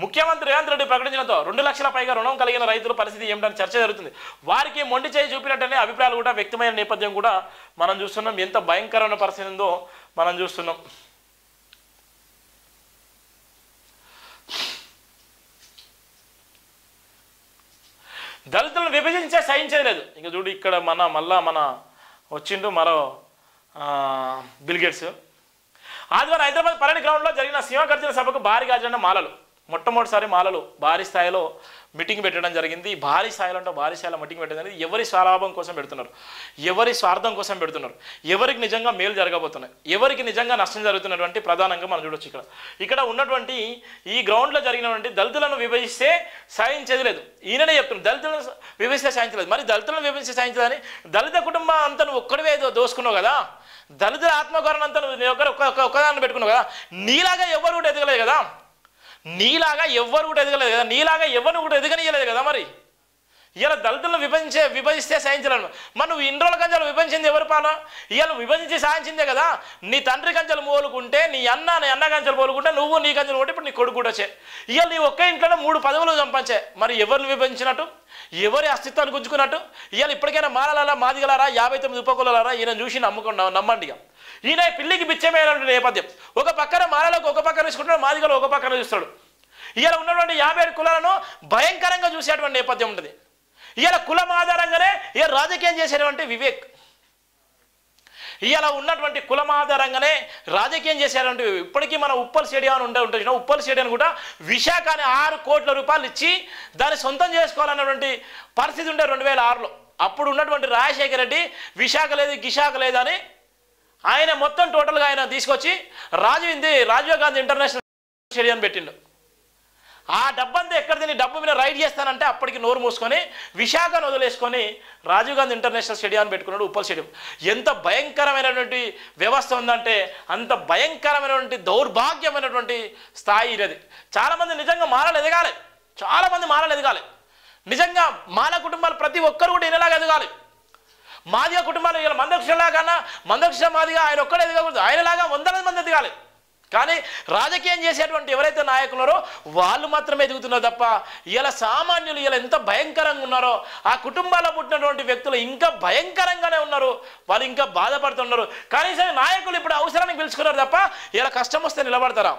ముఖ్యమంత్రి రేవంత్ రెడ్డి ప్రకటించడంతో 2 లక్షల పైగా రుణం కలిగిన రైతుల పరిస్థితి ఏమిటని చర్చ జరుగుతుంది. వారికి మొండి చేయి చూపినట్టనే అభిప్రాయాలు కూడా వ్యక్తమైన నేపథ్యం కూడా మనం చూస్తున్నాం. ఎంత భయంకరమైన పరిస్థితి ఉందో మనం చూస్తున్నాం. దళితులను విభజించే సహించలేదు. ఇంకా చూడు ఇక్కడ మన వచ్చిండు మరో బిల్ గేట్స్. ఆదివారం హైదరాబాద్ పరేడ్ గ్రౌండ్లో జరిగిన సింహగర్జన సభకు భారీగా హాజరైన మాలలు. మొట్టమొదటిసారి మాలలు భారీ స్థాయిలో మీటింగ్ పెట్టడం జరిగింది. భారీ స్థాయిలో అంటే భారీ స్థాయిలో మీటింగ్ పెట్టడం జరిగింది. ఎవరి స్వలాభం కోసం పెడుతున్నారు, ఎవరి స్వార్థం కోసం పెడుతున్నారు, ఎవరికి నిజంగా మేలు జరగబోతున్నాయి, ఎవరికి నిజంగా నష్టం జరుగుతున్నటువంటి ప్రధానంగా మనం చూడొచ్చు. ఇక్కడ ఉన్నటువంటి ఈ గ్రౌండ్లో జరిగినటువంటి దళితులను విభజిస్తే సాధించేది లేదు. ఈయననే చెప్తున్నాడు, దళితులను విభజిస్తే సాధించలేదు. మరి దళితులను విభజిస్తే సాధించలేదని దళిత కుటుంబం అంతా నువ్వు ఒక్కడివే దోసుకున్నావు కదా, దళితుల ఆత్మగౌరవం అంతా నువ్వు ఒక్కదాన్ని పెట్టుకున్నావు కదా. నీలాగా ఎవరు కూడా ఎదగలేదు కదా, నీలాగా ఎవరు కూడా ఎదగలేదు కదా, నీలాగా ఎవరిని కూడా ఎదగనియలేదు కదా. మరి ఇలా దళితులను విభజిస్తే సాధించలేను. మరి నువ్వు ఇన్ని రోజుల కంచెలు విభజించింది ఎవరి పాలన? ఇవాళ విభజించి సాధించిందే కదా. నీ తండ్రి కంచెలు మోలుకుంటే, నీ అన్న కంచెలు మోలుకుంటే, నువ్వు నీ కంచెలు కొట్టి ఇప్పుడు నీ కొడుకు కూడా వచ్చే. ఇవాళ నీ ఒక్క ఇంట్లోనే 3 పదవులు సంపాదించే. మరి ఎవరిని విభజించినట్టు, ఎవరి అస్తిత్వాన్ని గుంజుకున్నట్టు? ఇవాళ ఇప్పటికైనా మాలలారా, మాదిగలారా, 59 ఉపకులారా ఈయన చూసి నమ్మండి. ఈయన పిల్లికి బిచ్చమైన నేపథ్యం. ఒక పక్కన మాలలకు ఒక పక్కన చూసుకుంటాడు, మాదిగలు ఒక పక్కన చూస్తాడు. ఇవాళ ఉన్నటువంటి 57 కులాలను భయంకరంగా చూసేటువంటి నేపథ్యం ఉంటుంది. ఇవాళ కులం ఆధారంగానే ఇవాళ రాజకీయం చేసేటువంటి వివేక్, ఇవాళ ఉన్నటువంటి కులం ఆధారంగానే రాజకీయం చేసేటువంటి ఇప్పటికీ మన ఉప్పల్ స్టేడియం ఉంటుంది. ఉప్పల్ స్టేడియం కూడా విశాఖని 6 కోట్ల రూపాయలు ఇచ్చి దాన్ని సొంతం చేసుకోవాలన్నటువంటి పరిస్థితి ఉండే 2006లో. అప్పుడు ఉన్నటువంటి రాజశేఖర రెడ్డి విశాఖ లేదు గిశాఖ లేదని ఆయన మొత్తం టోటల్గా ఆయన తీసుకొచ్చి రాజీవ్ గాంధీ ఇంటర్నేషనల్ స్టేడియం పెట్టిండు. ఆ డబ్బంతా ఎక్కడ తిని డబ్బు మీద రైడ్ చేస్తానంటే అప్పటికి నోరు మూసుకొని విశాఖను వదిలేసుకొని రాజీవ్ గాంధీ ఇంటర్నేషనల్ స్టేడియాన్ని పెట్టుకున్నాడు, ఉప్పల్ స్టేడియం. ఎంత భయంకరమైనటువంటి వ్యవస్థ ఉందంటే అంత భయంకరమైనటువంటి దౌర్భాగ్యమైనటువంటి స్థాయి ఇది. చాలామంది నిజంగా మాలలు ఎదగాలి, చాలామంది మాలలు ఎదగాలి. నిజంగా మాల కుటుంబాలు ప్రతి ఒక్కరు కూడా ఇలాగా ఎదగాలి. మాదిగ కుటుంబాలు ఇలా మందకృష్ణ మాదిగా ఆయన ఒక్కడే ఎదగకూడదు, ఆయనలాగా 100 మంది ఎదగాలి. కానీ రాజకీయం చేసేటువంటి ఎవరైతే నాయకులున్నారో వాళ్ళు మాత్రమే ఎదుగుతున్నారు తప్ప ఇలా సామాన్యులు ఇలా ఎంత భయంకరంగా ఉన్నారో ఆ కుటుంబాల్లో పుట్టినటువంటి వ్యక్తులు ఇంకా భయంకరంగానే ఉన్నారు. వాళ్ళు ఇంకా బాధపడుతున్నారు. కనీసం నాయకులు ఇప్పుడు అవసరానికి పిలుచుకున్నారు తప్ప ఇలా కష్టం వస్తే నిలబడతారా?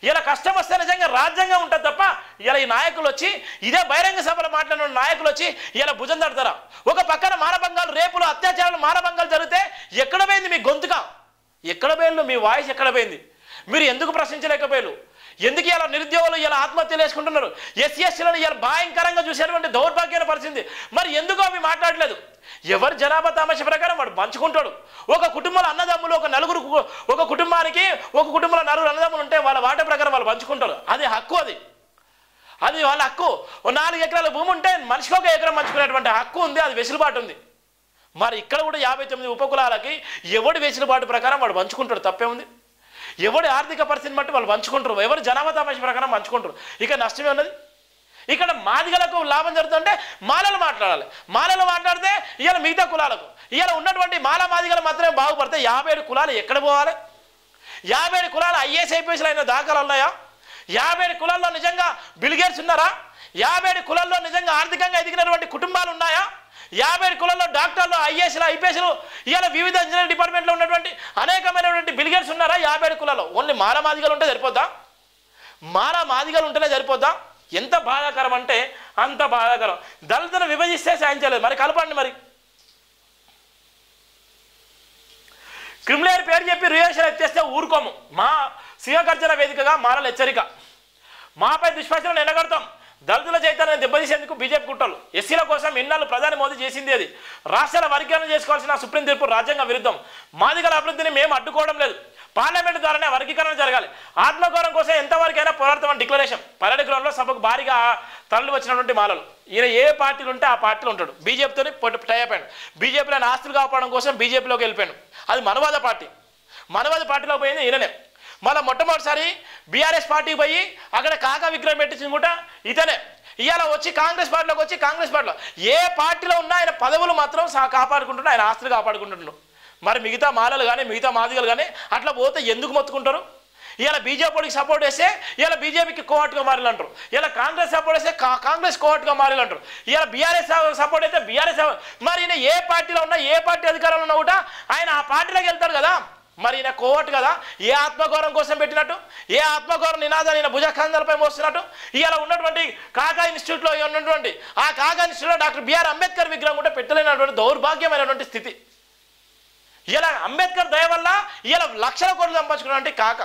ఇలా కష్టం వస్తే నిజంగా రాజ్యాంగం ఉంటుంది తప్ప ఇలా ఈ నాయకులు వచ్చి ఇదే బహిరంగ సభలో మాట్లాడిన నాయకులు వచ్చి ఇలా భుజం తడతారా? ఒక పక్కన మానభంగాలు, రేపులు, అత్యాచారాలు, మానభంగాలు జరిగితే ఎక్కడ పోయింది మీ గొంతుక? ఎక్కడ పోయింది మీ వాయిస్? ఎక్కడ పోయింది? మీరు ఎందుకు ప్రశ్నించలేకపోయారు? ఎందుకు ఇలా నిరుద్యోగులు ఇలా ఆత్మహత్యలు చేసుకుంటున్నారు? ఎస్సీ ఎస్టీలను ఇలా భయంకరంగా చూసేటువంటి దౌర్భాగ్యమైన పరిస్థితి. మరి ఎందుకు అవి మాట్లాడలేదు? ఎవరి జనాభా తామస ప్రకారం వాడు పంచుకుంటాడు. ఒక కుటుంబంలో అన్నదమ్ములు ఒక కుటుంబానికి ఒక కుటుంబంలో 4 అన్నదమ్ములు ఉంటే వాళ్ళ వాటా ప్రకారం వాళ్ళు పంచుకుంటారు. అది హక్కు, అది వాళ్ళ హక్కు. 4 ఎకరాల భూమి ఉంటే మనిషికి 1 ఎకరం పంచుకునేటువంటి హక్కు ఉంది, అది వెసులుబాటు ఉంది. మరి ఇక్కడ కూడా 59 ఉపకులాలకి ఎవడి వెసులుబాటు ప్రకారం వాడు పంచుకుంటాడు, తప్పే ఉంది. ఎవడి ఆర్థిక పరిస్థితిని బట్టి వాళ్ళు పంచుకుంటారు, ఎవరి జనాభా తామస ప్రకారం పంచుకుంటారు. ఇక నష్టమే ఉన్నది. ఇక్కడ మాదిగలకు లాభం జరుగుతుంటే మాలలు మాట్లాడాలి. మాలలు మాట్లాడితే ఇవాళ మిగతా కులాలకు, ఇవాళ ఉన్నటువంటి మాదిగలు మాత్రమే బాగుపడితే 57 కులాలు ఎక్కడ పోవాలి? 57 కులాలు ఐఏఎస్ ఐపీఎస్లు అయిన దాఖలు ఉన్నాయా? 57 కులాల్లో నిజంగా బిల్గేట్స్ ఉన్నారా? 57 కులాల్లో నిజంగా ఆర్థికంగా ఎదిగినటువంటి కుటుంబాలు ఉన్నాయా? 57 కులాల్లో డాక్టర్లు, ఐఏఎస్లు, ఐపీఎస్లు, ఇవాళ వివిధ ఇంజనీరింగ్ డిపార్ట్మెంట్లో ఉన్నటువంటి అనేకమైనటువంటి బిల్గేట్స్ ఉన్నారా? 57 కులాల్లో ఓన్లీ మాదిగలు ఉంటే సరిపోద్దా? మాదిగలు ఉంటేనే సరిపోద్దా? ఎంత బాధాకరం అంటే అంత బాధాకరం. దళితులను విభజిస్తే సాధించలేదు, మరి కలపండి. మరి క్రిమిలేయర్ పేరు చెప్పి రియాక్షన్ ఎత్తేస్తే ఊరుకోము. మా సింహగర్జన వేదికగా మాలల హెచ్చరిక. మాపై దుష్ప్రచారం ఎండగడతాం. దళితుల చైతన్యాన్ని దెబ్బతీసేందుకు బీజేపీ కుట్రలు. ఎస్సీల కోసం ఇన్నాళ్ళు ప్రధాని మోదీ చేసింది అది. రాష్ట్రాల వర్గీకరణ చేసుకోవాల్సిన సుప్రీం తీర్పు రాజ్యాంగ విరుద్ధం. మాదిగల అభివృద్ధిని మేము అడ్డుకోవడం లేదు, పార్లమెంటు ద్వారానే వర్గీకరణ జరగాలి. ఆత్మగౌరవం కోసం ఎంతవరకైనా పోరాడతామని డిక్లరేషన్. పర్యటన గ్రౌండ్లో సభకు భారీగా తరలి వచ్చినటువంటి మాలలు. ఈయన ఏ పార్టీలు ఉంటే ఆ పార్టీలో ఉంటాడు. బీజేపీతో టై అయిపోయాడు. బీజేపీలో ఆయన ఆస్తులు కాపాడడం కోసం బీజేపీలోకి వెళ్ళిపోయాడు. అది మనవాద పార్టీ. మనవాద పార్టీలోకి పోయింది ఈయననే. మళ్ళీ మొట్టమొదటిసారి బీఆర్ఎస్ పార్టీకి పోయి అక్కడ కాకా విగ్రహం పెట్టించింది కూడా ఇతనే. ఇవాళ వచ్చి కాంగ్రెస్ పార్టీలోకి వచ్చి కాంగ్రెస్ పార్టీలో ఏ పార్టీలో ఉన్నా ఆయన పదవులు మాత్రం కాపాడుకుంటున్నాడు, ఆయన ఆస్తులు కాపాడుకుంటున్నాడు. మరి మిగతా మాలలు కానీ మిగతా మాదిగలు కానీ అట్లా పోతే ఎందుకు మొత్తుకుంటారు? ఇలా బీజేపీకి సపోర్ట్ చేస్తే ఇలా బీజేపీకి కోవట్గా మారిలు అంటారు. ఇలా కాంగ్రెస్ సపోర్ట్ చేస్తే కాంగ్రెస్ కోవట్గా మారిలు అంటారు. ఇలా బీఆర్ఎస్ సపోర్ట్ అయితే బీఆర్ఎస్. మరి ఈయన ఏ పార్టీలో ఉన్నా ఏ పార్టీ అధికారంలో ఉన్నా కూడా ఆయన ఆ పార్టీలోకి వెళ్తాడు కదా. మరి ఈయన కోవట్ కదా. ఏ ఆత్మగౌరవం కోసం పెట్టినట్టు, ఏ ఆత్మగౌరవ నినాదాన్ని ఈయన భుజఖందాలపై మోస్తున్నట్టు. ఇలా ఉన్నటువంటి కాకా ఇన్స్టిట్యూట్లో ఉన్నటువంటి ఆ కాకా ఇన్స్టిట్యూట్లో డాక్టర్ బిఆర్ అంబేద్కర్ విగ్రహం కూడా పెట్టలేనటువంటి దౌర్భాగ్యమైనటువంటి స్థితి. ఇలా అంబేద్కర్ దయ వల్ల ఇలా లక్షల కోట్లు సంపాదించుకున్నటువంటి కాక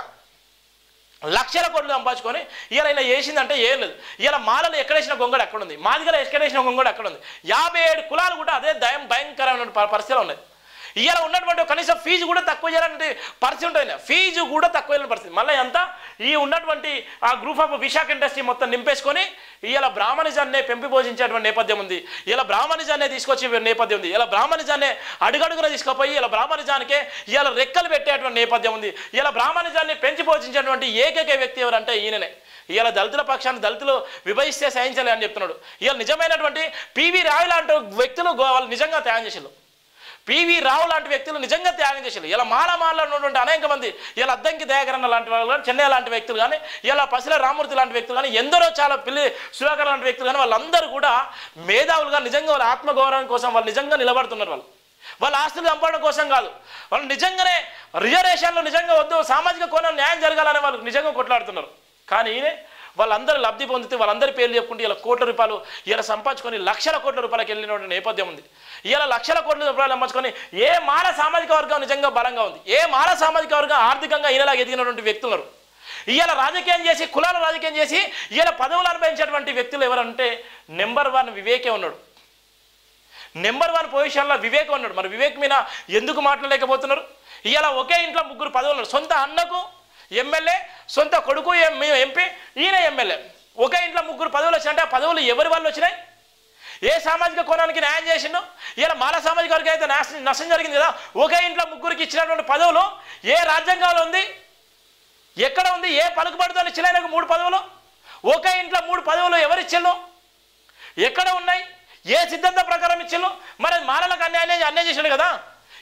లక్షల కోట్లు సంపాదించుకొని ఇలా చేసిందంటే ఏం లేదు. ఇలా మాలలు ఎక్కడేసిన గొంగడు ఎక్కడ ఉంది, మాదిగలు ఎక్కడేసిన గొంగడు ఎక్కడ ఉంది. 57 కులాలు కూడా అదే భయంకరమైన పరిస్థితిలో ఉన్నాయి. ఇలా ఉన్నటువంటి కనీసం ఫీజు కూడా తక్కువ చేయాలంటే పరిస్థితి ఉంటుంది. ఫీజు కూడా తక్కువ చేయాలని పరిస్థితి. మళ్ళీ అంతా ఈ ఉన్నటువంటి ఆ గ్రూప్ ఆఫ్ విశాఖ ఇండస్ట్రీ మొత్తం నింపేసుకొని ఇలా బ్రాహ్మణిజాన్ని పెంపిపోషించేటువంటి నేపథ్యం ఉంది. ఇలా బ్రాహ్మణిజాన్ని తీసుకొచ్చే నేపథ్యం ఉంది. ఇలా బ్రాహ్మణిజాన్ని అడుగడుగున తీసుకుపోయి ఇలా బ్రాహ్మణిజానికి ఇలా రెక్కలు పెట్టేటువంటి నేపథ్యం ఉంది. ఇలా బ్రాహ్మణిజాన్ని పెంచి పోషించేటువంటి ఏకైక వ్యక్తి ఎవరంటే ఈయననే. ఇలా దళితుల పక్షాన్ని దళితులు విభజిస్తే సహించాలి అని చెప్తున్నాడు. ఇలా నిజమైనటువంటి పివి రావు లాంటి వ్యక్తులు వాళ్ళు నిజంగా త్యాగం చేసారు. పివి రావు లాంటి వ్యక్తులు నిజంగా త్యాగం చేశారు. ఇలా మాలలో ఉన్నటువంటి అనేక మంది ఇలా అద్దంకి దయాకరణ లాంటి వాళ్ళు కానీ, చెన్నై లాంటి వ్యక్తులు కానీ, ఇలా పసిల రామూర్తి లాంటి వ్యక్తులు కానీ, ఎందరో చాలా సుధాకర్ లాంటి వ్యక్తులు కానీ వాళ్ళందరూ కూడా మేధావులుగా నిజంగా వాళ్ళ ఆత్మగౌరవం కోసం వాళ్ళు నిజంగా నిలబడుతున్నారు. వాళ్ళ ఆస్తులు చంపడం కోసం కాదు, వాళ్ళు నిజంగానే రిజర్వేషన్లు నిజంగా వద్దు, సామాజిక కోణం న్యాయం జరగాలని వాళ్ళు నిజంగా కొట్లాడుతున్నారు. కానీ ఈయనే వాళ్ళందరూ లబ్ధి పొందితే వాళ్ళందరి పేర్లు చెప్పుకుంటే ఇలా కోట్ల రూపాయలు ఇలా సంపాదించుకొని లక్షల కోట్ల రూపాయలకు వెళ్ళినటువంటి నేపథ్యం ఉంది. ఇలా లక్షల కోట్ల రూపాయలు సంపాదించుకొని ఏ మాల సామాజిక వర్గం నిజంగా బలంగా ఉంది, ఏ మాల సామాజిక వర్గం ఆర్థికంగా ఈయనలాగా ఎదిగినటువంటి వ్యక్తులు ఇలా రాజకీయం చేసి కులాల రాజకీయం చేసి ఇలా పదవులు అనుభవించేటువంటి వ్యక్తులు ఎవరంటే నెంబర్ 1 వివేకే ఉన్నాడు. నెంబర్ 1 పొజిషన్లో వివేక్ ఉన్నాడు. మరి వివేక్ మీద ఎందుకు మాట్లాడలేకపోతున్నారు? ఇలా ఒకే ఇంట్లో 3 పదవులు ఉన్నారు. సొంత అన్నకు ఎమ్మెల్యే, సొంత కొడుకు ఎంపీ, ఈయన ఎమ్మెల్యే. ఒకే ఇంట్లో 3 పదవులు వచ్చినాయంటే ఆ పదవులు ఎవరి వాళ్ళు వచ్చినాయి? ఏ సామాజిక కోణానికి న్యాయం చేసిండు? ఇలా మాల సామాజిక వర్గం అయితే నష్టం జరిగింది కదా. ఒకే ఇంట్లో 3కి ఇచ్చినటువంటి పదవులు ఏ రాజ్యాంగంలో ఉంది? ఎక్కడ ఉంది? ఏ పలుకుబడితో ఇచ్చినాయి 3 పదవులు? ఒకే ఇంట్లో 3 పదవులు ఎవరిచ్చిళ్ళు? ఎక్కడ ఉన్నాయి? ఏ సిద్ధాంత ప్రకారం ఇచ్చిళ్ళు? మరి మాలలకు అన్యాయం చేసాడు కదా.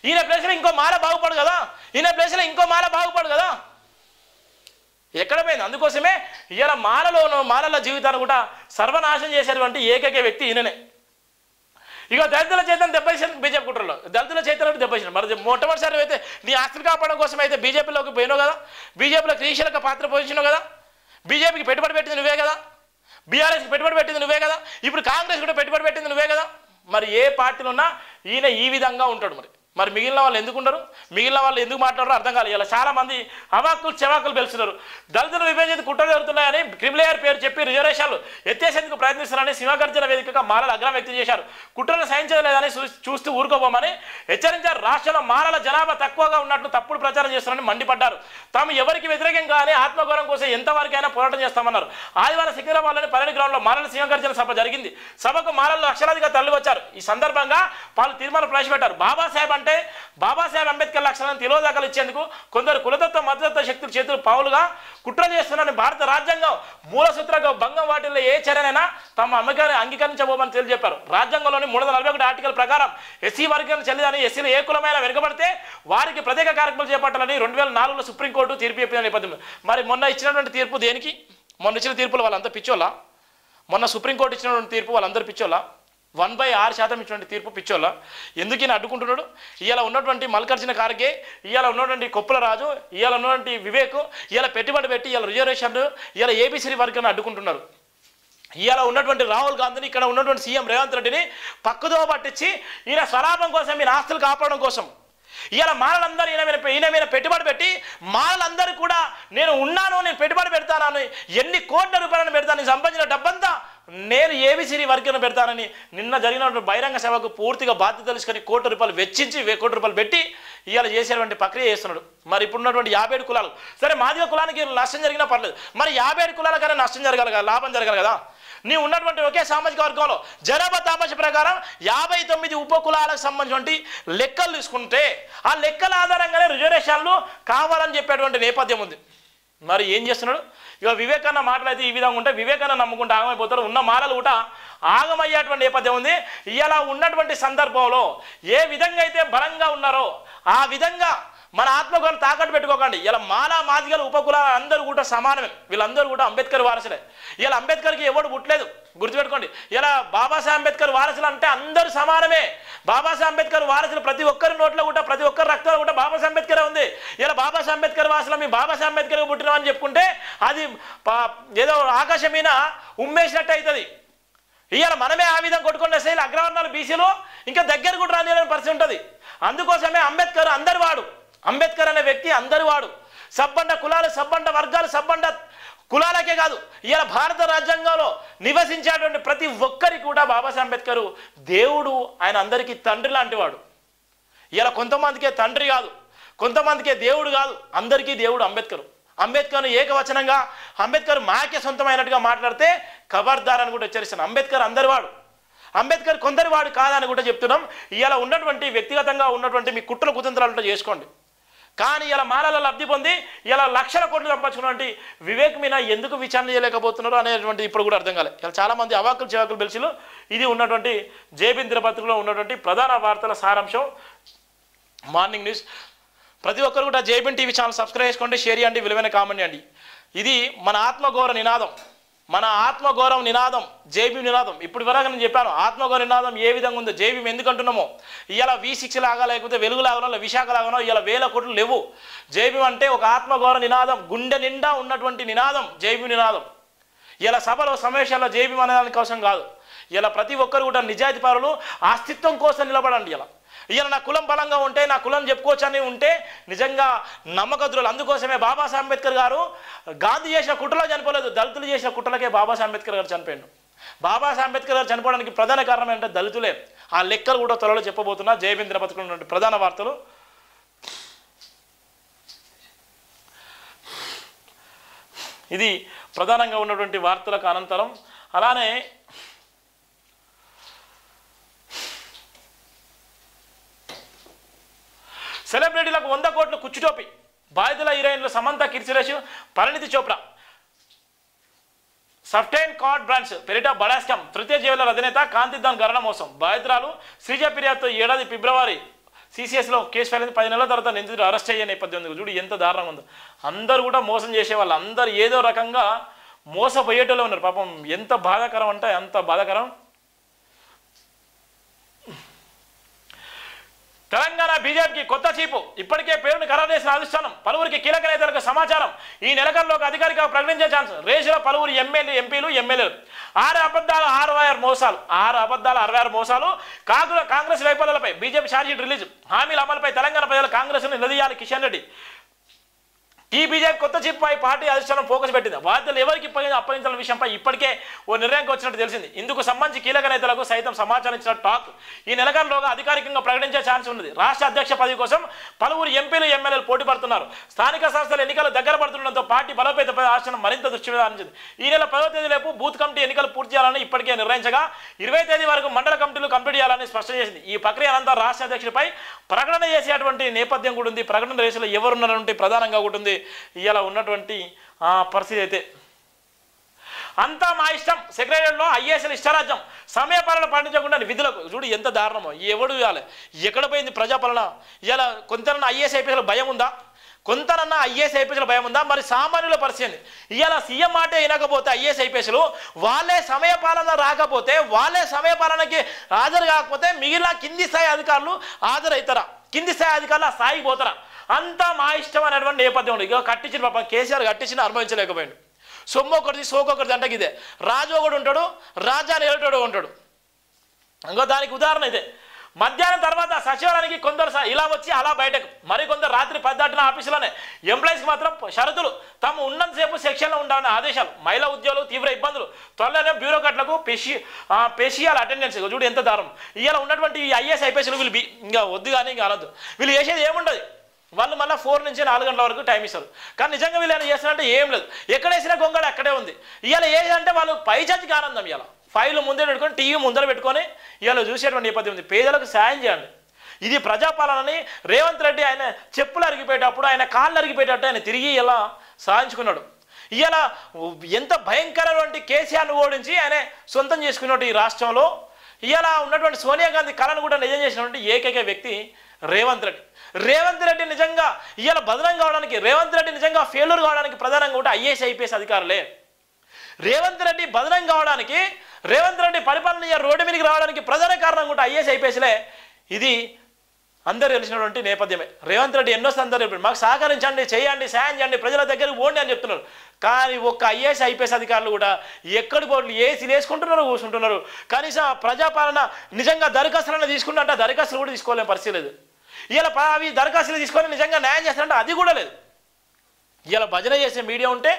ఈయన ప్లేస్లో ఇంకో మాల బాగుపడు కదా, ఈయన ప్లేస్లో ఇంకో మాల బాగుపడు కదా. ఎక్కడ పోయింది? అందుకోసమే ఇలా మాలల జీవితాన్ని కూడా సర్వనాశనం చేసేటువంటి ఏకైక వ్యక్తి ఈయననే. ఇక దళితుల చైతన్యం దెబ్బతీసేందుకు బీజేపీ కుట్రలో దళితుల చైతన్యం దెబ్బతీసారు. మరి మొట్టమొదటిసారి అయితే నీ ఆస్తులు కాపాడడం కోసం అయితే బీజేపీలోకి పోయినావు కదా, బీజేపీలో క్రియాశీలక పాత్ర పోషించినావు కదా, బీజేపీకి పెట్టుబడి పెట్టింది నువ్వే కదా, బీఆర్ఎస్కి పెట్టుబడి పెట్టింది నువ్వే కదా, ఇప్పుడు కాంగ్రెస్ కూడా పెట్టుబడి పెట్టింది నువ్వే కదా. మరి ఏ పార్టీలో ఉన్నా ఈయన ఈ విధంగా ఉంటాడు. మరి మరి మిగిలిన వాళ్ళు ఎందుకు ఉండరు, మిగిలిన వాళ్ళు ఎందుకు మాట్లాడరు అర్థం కాలేదు. ఇలా చాలామంది అవాక్కులు చెవాకులు పెలుస్తున్నారు. దళితుల విభజిత కుట్ర జరుగుతున్నాయని క్రిమిలేయర్ పేరు చెప్పి రిజర్వేషన్లు ఎత్తేసేందుకు ప్రయత్నిస్తున్నారని సింహగర్జన వేదికగా మాలలు అగ్రహం వ్యక్తం చేశారు. కుట్రను సహించలేదని చూస్తూ ఊరుకోబోమని హెచ్చరించారు. రాష్ట్రంలో మాలల జనాభా తక్కువగా ఉన్నట్లు తప్పుడు ప్రచారం చేస్తున్నారని మండిపడ్డారు. తాము ఎవరికి వ్యతిరేకం కానీ ఆత్మగౌరవం కోసం ఎంతవరకైనా పోరాటం చేస్తామన్నారు. ఆదివారం సికింద్రాబాద్లోని పరేడ్ గ్రౌండ్లో మాలల సింహగర్జన సభ జరిగింది. సభకు మాలలు లక్షలాదిగా తరలి వచ్చారు. ఈ సందర్భంగా పలు తీర్మానం ప్రవేశపెట్టారు. బాబాసాహెబ్ అంబేద్కర్ లక్షణాలను తిలోదాకలు ఇచ్చేందుకు కొందరు కులతత్వ మతతత్వ శక్తుల చేతులు పావులుగా కుట్ర చేస్తున్నారని భారత రాజ్యాంగం మూల సూత్ర భంగం వాటిల్లో ఏ చర్యనైనా తమ అంగీకరించబోమని తెలియజెప్పారు. రాజ్యాంగంలోని 341 ఆర్టికల్ ప్రకారం ఎస్సీ వర్గాన్ని చెల్లిదని, ఎస్సీలు ఏ కులమైన వెనుకబడితే వారికి ప్రత్యేక కార్యక్రమాలు చేపట్టాలని 2004లో సుప్రీంకోర్టు తీర్పు చెప్పిన నేపథ్యంలో మరి మొన్న ఇచ్చినటువంటి తీర్పు దేనికి? మొన్న ఇచ్చిన తీర్పులు వాళ్ళంతా పిచ్చోళ్ళ? మొన్న సుప్రీంకోర్టు ఇచ్చినటువంటి తీర్పు వాళ్ళందరూ పిచ్చోళ్ళ? 1/6% ఇచ్చినటువంటి తీర్పు పిచ్చోళ్ళ? ఎందుకు ఈయన అడ్డుకుంటున్నాడు? ఇవాళ ఉన్నటువంటి మల్లికార్జున ఖార్గే, ఇవాళ ఉన్నటువంటి కొప్పుల రాజు, ఇవాళ ఉన్నటువంటి వివేక్, ఇవాళ పెట్టుబడి పెట్టి ఇవాళ రిజర్వేషన్లు, ఇవాళ ఏబీసీ వర్గాన్ని అడ్డుకుంటున్నారు. ఇవాళ ఉన్నటువంటి రాహుల్ గాంధీని, ఇక్కడ ఉన్నటువంటి సీఎం రేవంత్ రెడ్డిని పక్కదో పట్టించి ఈయన స్వలాభం కోసం, ఈయన ఆస్తులు కాపాడడం కోసం ఇవాళ మాలలందరూ ఈయన మీద పెట్టుబడి పెట్టి మాలలందరూ కూడా నేను ఉన్నాను, నేను పెట్టుబడి పెడతానని, ఎన్ని కోట్ల రూపాయలను పెడతాను, సంపాదించిన డబ్బంతా నేను ఏబీసీ వర్గం పెడతానని నిన్న జరిగినటువంటి బహిరంగ సభకు పూర్తిగా బాధ్యత తెలుసుకొని ₹1 కోటి వెచ్చించి ₹1 పెట్టి ఇవాళ చేసేటువంటి ప్రక్రియ చేస్తున్నాడు. మరి ఇప్పుడున్నటువంటి 57 కులాలు, సరే మాదిగ కులానికి నష్టం జరిగినా పర్లేదు, మరి 57 కులాలకైనా నష్టం జరగాలి కదా, లాభం జరగాలి కదా. నీ ఉన్నటువంటి ఒకే సామాజిక వర్గంలో జనాభా తామస ప్రకారం 59 ఉప కులాలకు సంబంధించిన లెక్కలు తీసుకుంటే ఆ లెక్కల ఆధారంగానే రిజర్వేషన్లు కావాలని చెప్పేటువంటి నేపథ్యం ఉంది. మరి ఏం చేస్తున్నాడు? ఇక వివేకాన్న మాట్లాడితే ఈ విధంగా ఉంటే వివేకాన్న నమ్ముకుంటే ఆగమైపోతారు. ఉన్న మాలలు కూడా ఆగమయ్యేటువంటి నేపథ్యం ఉంది. ఇలా ఉన్నటువంటి సందర్భంలో ఏ విధంగా అయితే బలంగా ఉన్నారో ఆ విధంగా మన ఆత్మగౌరవం తాకట్టు పెట్టుకోకండి. ఇలా మాలా మాదిగలు ఉపకులాలు అందరూ కూడా సమానమే. వీళ్ళందరూ కూడా అంబేద్కర్ వారసులే. ఇలా అంబేద్కర్కి ఎవడు పుట్టలేదు, గుర్తుపెట్టుకోండి. ఇలా బాబాసాహెబ్ అంబేద్కర్ వారసులు అంటే అందరూ సమానమే. బాబాసాహెబ్ అంబేద్కర్ వారసులు ప్రతి ఒక్కరి నోట్లో కూడా, ప్రతి ఒక్కరి రక్తంలో కూడా బాబాసాహెబ్ అంబేద్కర్ ఉంది. ఇలా బాబాసాహెబ్ అంబేద్కర్ వారసులు మీ బాబాసాహెబ్ అంబేద్కర్ పుట్టినామని చెప్పుకుంటే అది ఏదో ఆకాశం మీద ఉమ్మేసినట్టు అవుతుంది. ఇవాళ మనమే ఆ విధంగా కొట్టుకునే శైలి అగ్రవర్ణాలు బీసీలో ఇంకా దగ్గర కూడా రాని పరిస్థితి ఉంటుంది. అందుకోసమే అంబేద్కర్ అందరి వాడు. అంబేద్కర్ అనే వ్యక్తి అందరి వాడు. సబ్బండ కులాలు, సబ్బండ వర్గాలు, సబ్బండ కులాలకే కాదు, ఇలా భారత రాజ్యాంగంలో నివసించేటువంటి ప్రతి ఒక్కరికి కూడా బాబాసాహెబ్ అంబేద్కర్ దేవుడు. ఆయన అందరికీ తండ్రి లాంటి వాడు. ఇలా కొంతమందికే తండ్రి కాదు, కొంతమందికే దేవుడు కాదు, అందరికీ దేవుడు అంబేద్కర్. అంబేద్కర్ను ఏకవచనంగా అంబేద్కర్ మాకే సొంతమైనట్టుగా మాట్లాడితే ఖబర్దార్ అని కూడా హెచ్చరిస్తున్నాను. అంబేద్కర్ అందరివాడు, అంబేద్కర్ కొందరి వాడు కాదని కూడా చెప్తున్నాం. ఇలా ఉన్నటువంటి వ్యక్తిగతంగా ఉన్నటువంటి మీ కుట్ర కుతంత్రాలతో చేసుకోండి. కానీ ఇలా మాలల లబ్ధి పొంది ఇలా లక్షల కోట్లు సంపాదించుకున్నటువంటి వివేక్ మీద ఎందుకు విచారణ చేయలేకపోతున్నారు అనేటువంటి ఇప్పుడు కూడా అర్థం కాలేదు. ఇలా చాలామంది అవాకులు చెవాకులు బెలిసిలు. ఇది ఉన్నటువంటి జేబీ దినపత్రికలో ఉన్నటువంటి ప్రధాన వార్తల సారాంశం. మార్నింగ్ న్యూస్ ప్రతి ఒక్కరు కూడా జేబీ టీవీ ఛానల్ సబ్స్క్రైబ్ చేసుకోండి, షేర్ చేయండి, విలువైన కామెంట్ చేయండి. ఇది మన ఆత్మగౌరవ నినాదం, మన ఆత్మగౌరవ నినాదం, జేబీ నినాదం. ఇప్పుడు వరకు నేను చెప్పాను ఆత్మగౌరవ నినాదం ఏ విధంగా ఉందో. జేబీ ఎందుకు అంటున్నామో, ఇలా V6 లాగా లేకపోతే వెలుగు లాగానో విశాఖ లాగానో ఇలా వేల కోట్లు లేవు. జేబీ అంటే ఒక ఆత్మగౌరవ నినాదం, గుండె నిండా ఉన్నటువంటి నినాదం జేబీ నినాదం. ఇలా సభలో సమావేశాల్లో జేబీ అనడానికి కోసం కాదు. ఇలా ప్రతి ఒక్కరు కూడా నిజాయితీ పరులు, అస్తిత్వం కోసం నిలబడండి. ఇలా నా కులం బలంగా ఉంటే, నా కులం చెప్పుకోవచ్చు అని ఉంటే నిజంగా నమ్మకద్రులు. అందుకోసమే బాబాసాహెబ్ అంబేద్కర్ గారు గాంధీ చేసిన కుట్రలో చనిపోలేదు, దళితులు చేసిన కుట్రలకే బాబాసాహెబ్ అంబేద్కర్ గారు చనిపోయాడు. బాబాసాహెబ్ అంబేద్కర్ గారు చనిపోవడానికి ప్రధాన కారణం ఏంటంటే దళితులే. ఆ లెక్కలు కూడా త్వరలో చెప్పబోతున్నా. జేబీ దినపత్రికలో ఉన్నటువంటి ప్రధాన వార్తలు. ఇది ప్రధానంగా ఉన్నటువంటి వార్తలకు అనంతరం అలానే సెలబ్రిటీలకు 100 కోట్లు కుచ్చుటోపి. బాధితుల హీరోయిన్లు సమంత, కీర్తిసురేష్, పరిణితి చోప్రా. సఫ్టైన్ కార్డ్ బ్రాంచ్ పెరిట బడా స్కామ్. తృతీయ జ్యువెలర్ అధినేత కాంతిదాన్ గరణ మోసం. బాధితురాలు శ్రీజ ఫిర్యాదుతో ఏడాది ఫిబ్రవరి CCSలో కేసు ఫైల్ అయింది. 10 నెలల తర్వాత నిందితుడు అరెస్ట్ అయ్యే నేపథ్యం ఉంది. చూడు ఎంత దారుణంగా ఉందో. అందరూ కూడా మోసం చేసేవాళ్ళు, అందరూ ఏదో రకంగా మోసపోయేటోళ్ళు ఉన్నారు. పాపం ఎంత బాధాకరం అంటే అంత బాధాకరం. తెలంగాణ బీజేపీకి కొత్త చీపు ఇప్పటికే పేరును ఖరారు చేసిన అధిష్టానం పలువురికి కీలక నేతలకు సమాచారం ఈ నెలకల్లోకి అధికారికంగా ప్రకటించే ఛాన్స్ రేసులో పలువురు ఎంపీలు ఎమ్మెల్యేలు 6 అబద్ధాలు 66 మోసాలు 6 అబద్ధాలు 66 మోసాలు కాంగ్రెస్ వైఫల్యాలపై బీజేపీ ఛార్జ్షీట్ రిలీజ్ హామీల అమలుపై తెలంగాణ ప్రజలు కాంగ్రెస్ను నిలదీయాలి కిషన్ రెడ్డి ఈ బీజేపీ కొత్త చీప్పై పార్టీ అధిష్టానం ఫోకస్ పెట్టింది బాధ్యతలు ఎవరికి అప్పగించాలన్న విషయంపై ఇప్పటికే ఓ నిర్ణయానికి వచ్చినట్టు తెలిసింది ఇందుకు సంబంధించి కీలక నేతలకు సైతం సమాచారం ఇచ్చిన టాక్ ఈ నెలకాలంలోగా అధికారికంగా ప్రకటించే ఛాన్స్ ఉన్నది రాష్ట్ర అధ్యక్ష పదవి కోసం పలువురు ఎంపీలు ఎమ్మెల్యేలు పోటీ పడుతున్నారు స్థానిక సంస్థల ఎన్నికలు దగ్గర పడుతుండడంతో పార్టీ బలోపేతపై ఆశనం మరింత దృష్టి ఆరించింది ఈ నెల 10వ తేదీలోపు బూత్ కమిటీ ఎన్నికలు పూర్తి చేయాలని ఇప్పటికే నిర్ణయించగా 20వ తేదీ వరకు మండల కమిటీలు కంప్లీట్ చేయాలని స్పష్టం చేసింది ఈ ప్రక్రియ అనంతరం రాష్ట్ర అధ్యక్షుడిపై ప్రకటన చేసేటువంటి నేపథ్యం కూడా ఉంది ప్రకటన రేసులో ఎవరున్నారంటే ప్రధానంగా ఉంటుంది ఇలా ఉన్నటువంటి పరిస్థితి అయితే అంతా మా ఇష్టం సెక్రటరీలో ఐఏఎస్ఎల్ ఇష్టారాజ్యం సమయపాలన పాటించకుండా విధులకు చూడు ఎంత దారుణమో ఎవడు ఇవ్వాలి ఎక్కడ పోయింది ప్రజాపాలన ఇలా కొంతనన్నా ఐఏఎస్ ఐపీఎస్ల భయం ఉందా కొంతనన్నా ఐఏఎస్ ఐపీఎస్ల భయం ఉందా మరి సామాన్యుల పరిస్థితి ఇవాళ సీఎం మాట వినకపోతే ఐఏఎస్ ఐపీఎస్లు వాళ్ళే సమయపాలన రాకపోతే వాళ్ళే సమయపాలనకి హాజరు కాకపోతే మిగిలిన కింది స్థాయి అధికారులు హాజరవుతారా కింది స్థాయి అధికారులు ఆ స్థాయికి పోతారా అంతా మా ఇష్టం అనేటువంటి నేపథ్యం ఉంది ఇక కట్టించిన పాపం కేసీఆర్ కట్టించిన అనుభవించలేకపోయాడు సొమ్ము ఒకటి సోకొకటి అంటే ఇదే రాజు ఒకడు ఉంటాడు రాజా నేలటోడు ఉంటాడు ఇంకో దానికి ఉదాహరణ ఇదే మధ్యాహ్నం తర్వాత సచివాలయానికి కొందరు ఇలా వచ్చి అలా బయటకు మరికొందరు రాత్రి 10 దాటిన ఆఫీసులోనే ఎంప్లాయీస్కి మాత్రం షరతులు తాము ఉన్నంతసేపు సెక్షన్లో ఉండాలనే ఆదేశాలు మహిళా ఉద్యోగులు తీవ్ర ఇబ్బందులు త్వరలోనే బ్యూరోక్రాట్లకు పెషియాల అటెండెన్స్ చూడు ఎంత దారుణం ఇవాళ ఉన్నటువంటి ఈ ఐఏఎస్ ఐపీఎస్లు వీళ్ళు ఇంకా వద్దు కానీ ఇంకా అనొద్దు వీళ్ళు చేసేది ఏముండదు వాళ్ళు మళ్ళీ 4 నుంచి 4 గంటల వరకు టైం ఇస్తారు కానీ నిజంగా వీళ్ళు ఏమైనా చేస్తారంటే ఏం లేదు ఎక్కడ వేసినా గొంగళ అక్కడే ఉంది ఇవాళ ఏదంటే వాళ్ళు పైచాచికి ఆనందం ఇవాళ ఫైల్ ముందే పెట్టుకొని టీవీ ముందర పెట్టుకొని ఇవాళ చూసేటువంటి నేపథ్యం ఉంది పేదలకు సాయం చేయండి ఇది ప్రజాపాలనని రేవంత్ రెడ్డి ఆయన చెప్పులు అరిగిపోయేటప్పుడు ఆయన కాళ్ళు అరిగిపోయేటట్టు ఆయన తిరిగి ఇలా సాధించుకున్నాడు ఇవాళ ఎంత భయంకరటువంటి కేసీఆర్ను ఓడించి ఆయన సొంతం చేసుకున్నట్టు ఈ రాష్ట్రంలో ఇవాళ ఉన్నటువంటి సోనియా గాంధీ కళను కూడా నిజం చేసినటువంటి ఏకైక వ్యక్తి రేవంత్ రెడ్డి నిజంగా ఇవాళ బదనం కావడానికి రేవంత్ రెడ్డి నిజంగా ఫెయిల్యూర్ కావడానికి ప్రధానంగా ఉంటే ఐఏఎస్ ఐపీఎస్ అధికారులే రేవంత్ రెడ్డి బదనం కావడానికి రేవంత్ రెడ్డి పరిపాలన రోడ్డు మీదకి రావడానికి ప్రధాన కారణం కూడా ఐఏఎస్ ఐపీఎస్లే ఇది అందరూ తెలిసినటువంటి నేపథ్యమే రేవంత్ రెడ్డి ఎన్నో సందర్భాలు మాకు సహకరించండి చేయండి సాయం చేయండి ప్రజల దగ్గరికి పోండి అని చెప్తున్నారు కానీ ఒక్క ఐఏఎస్ ఐపీఎస్ అధికారులు కూడా ఎక్కడి పోట్లు ఏసీలు వేసుకుంటున్నారు కూర్చుంటున్నారు కనీసం ప్రజాపాలన నిజంగా దరఖాస్తులను తీసుకుంటే దరఖాస్తులు కూడా తీసుకోలేని పరిస్థితి లేదు ఇలా అవి దరఖాస్తులు తీసుకొని నిజంగా న్యాయం చేస్తారంటే అది కూడా లేదు ఇలా భజన చేసే మీడియా ఉంటే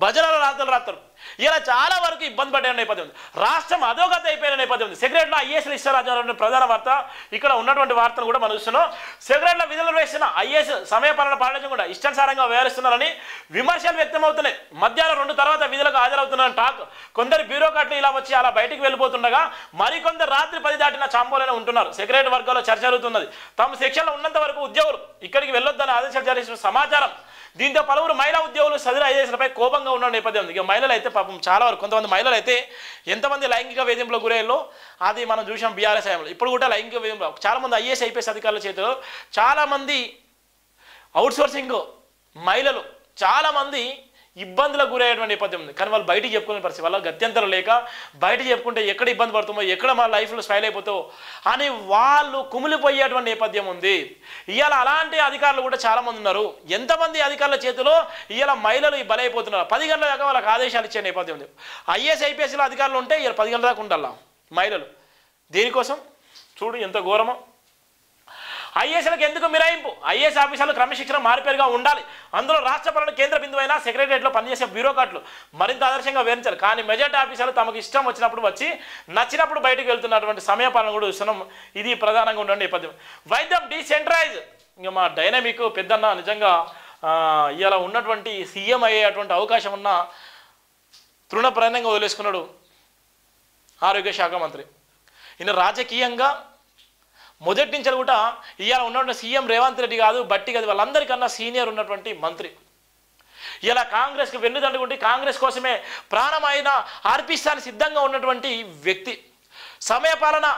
భజనలో రాస్తారు ఇలా చాలా వరకు ఇబ్బంది పడే నేపథ్యం ఉంది రాష్ట్రం అధోగతి అయిపోయిన నేపథ్యం ఉంది సెక్రటరీలో ఐఏఎస్లు ఇష్టారాజ్యం ప్రధాన వార్త ఇక్కడ ఉన్నటువంటి వార్తను కూడా మనం చూస్తున్నాం సెక్రటరీలో విధులు వేస్తున్న ఐఏఎస్ సమయపాలన పాటించకుండా ఇష్టానుసారంగా వ్యవహరిస్తున్నారని విమర్శలు వ్యక్తమవుతున్నాయి మధ్యాహ్నం 2 తర్వాత విధులకు హాజరవుతున్నారని టాక్ కొందరు బ్యూరోక్రాట్లు ఇలా వచ్చి అలా బయటికి వెళ్ళిపోతుండగా మరికొందరు రాత్రి 10 దాటిన చాంబోలోనే ఉంటున్నారు సెక్రటరీ వర్గాల్లో చర్చ జరుగుతున్నది తమ సెక్షన్లో ఉన్నంత వరకు ఉద్యోగులు ఇక్కడికి వెళ్ళొద్దని ఆదేశాలు జారీ చేసిన సమాచారం దీంతో పలువురు మహిళా ఉద్యోగులు సదరు ఐఏఎస్లపై కోపంగా ఉన్న నేపథ్యం ఉంది ఇక మహిళలు అయితే పాపం చాలా వరకు కొంతమంది మహిళలు అయితే ఎంతమంది లైంగిక వేధింపులకు గురయ్యాలో అది మనం చూసాం బీఆర్ఎస్ హయాంలో ఇప్పుడు కూడా లైంగిక వేధింపులు చాలామంది ఐఏఎస్ ఐపీఎస్ అధికారుల చేతిలో చాలామంది అవుట్సోర్సింగ్ మహిళలు చాలామంది ఇబ్బందులకు గురయ్యేటువంటి నేపథ్యం ఉంది కానీ వాళ్ళు బయటికి చెప్పుకునే పరిస్థితి వాళ్ళ గత్యంతరం లేక బయట చెప్పుకుంటే ఎక్కడ ఇబ్బంది పడుతుందో ఎక్కడ మా లైఫ్లో స్పైల్ అయిపోతావు అని వాళ్ళు కుమిలిపోయేటువంటి నేపథ్యం ఉంది ఇవాళ అలాంటి అధికారులు కూడా చాలామంది ఉన్నారు ఎంతమంది అధికారుల చేతిలో ఇవాళ మహిళలు బలైపోతున్నారు 10 గంటల దాకా వాళ్ళకి ఆదేశాలు ఇచ్చే నేపథ్యం ఉంది ఐఏఎస్ ఐపీఎస్లో అధికారులు ఉంటే ఇవాళ 10 గంటల దాకా ఉండాలా మహిళలు దేనికోసం చూడు ఎంత ఘోరమో ఐఏఎస్లకు ఎందుకు మిరాయింపు ఐఏఎస్ ఆఫీసర్లు క్రమశిక్షణ మారిపేరుగా ఉండాలి అందులో రాష్ట్ర పాలన కేంద్ర బిందువైన సెక్రటరియట్లో పనిచేసే బ్యూరోక్రాట్లు మరింత ఆదర్శంగా వివరించాలి కానీ మెజార్టీ ఆఫీసర్లు తమకు ఇష్టం వచ్చినప్పుడు వచ్చి నచ్చినప్పుడు బయటకు వెళ్తున్నటువంటి సమయపాలన కూడా చూస్తున్నాం ఇది ప్రధానంగా ఉండే నేపథ్యం వైద్యం డీసెంట్రలైజ్ ఇంకా మా డైనమిక్ పెద్దన్న నిజంగా ఇలా ఉన్నటువంటి సీఎం అయ్యేటువంటి అవకాశం ఉన్న తృణప్రాయంగా వదిలేసుకున్నాడు ఆరోగ్య శాఖ మంత్రి ఈయన రాజకీయంగా మొదటి నుంచి కూడా ఇవాళ ఉన్నటువంటి సీఎం రేవంత్ రెడ్డి కాదు బట్టి కాదు వాళ్ళందరికన్నా సీనియర్ ఉన్నటువంటి మంత్రి ఇలా కాంగ్రెస్కి వెన్నుదండుకుంటే కాంగ్రెస్ కోసమే ప్రాణమైన అర్పిస్తానికి సిద్ధంగా ఉన్నటువంటి వ్యక్తి సమయపాలన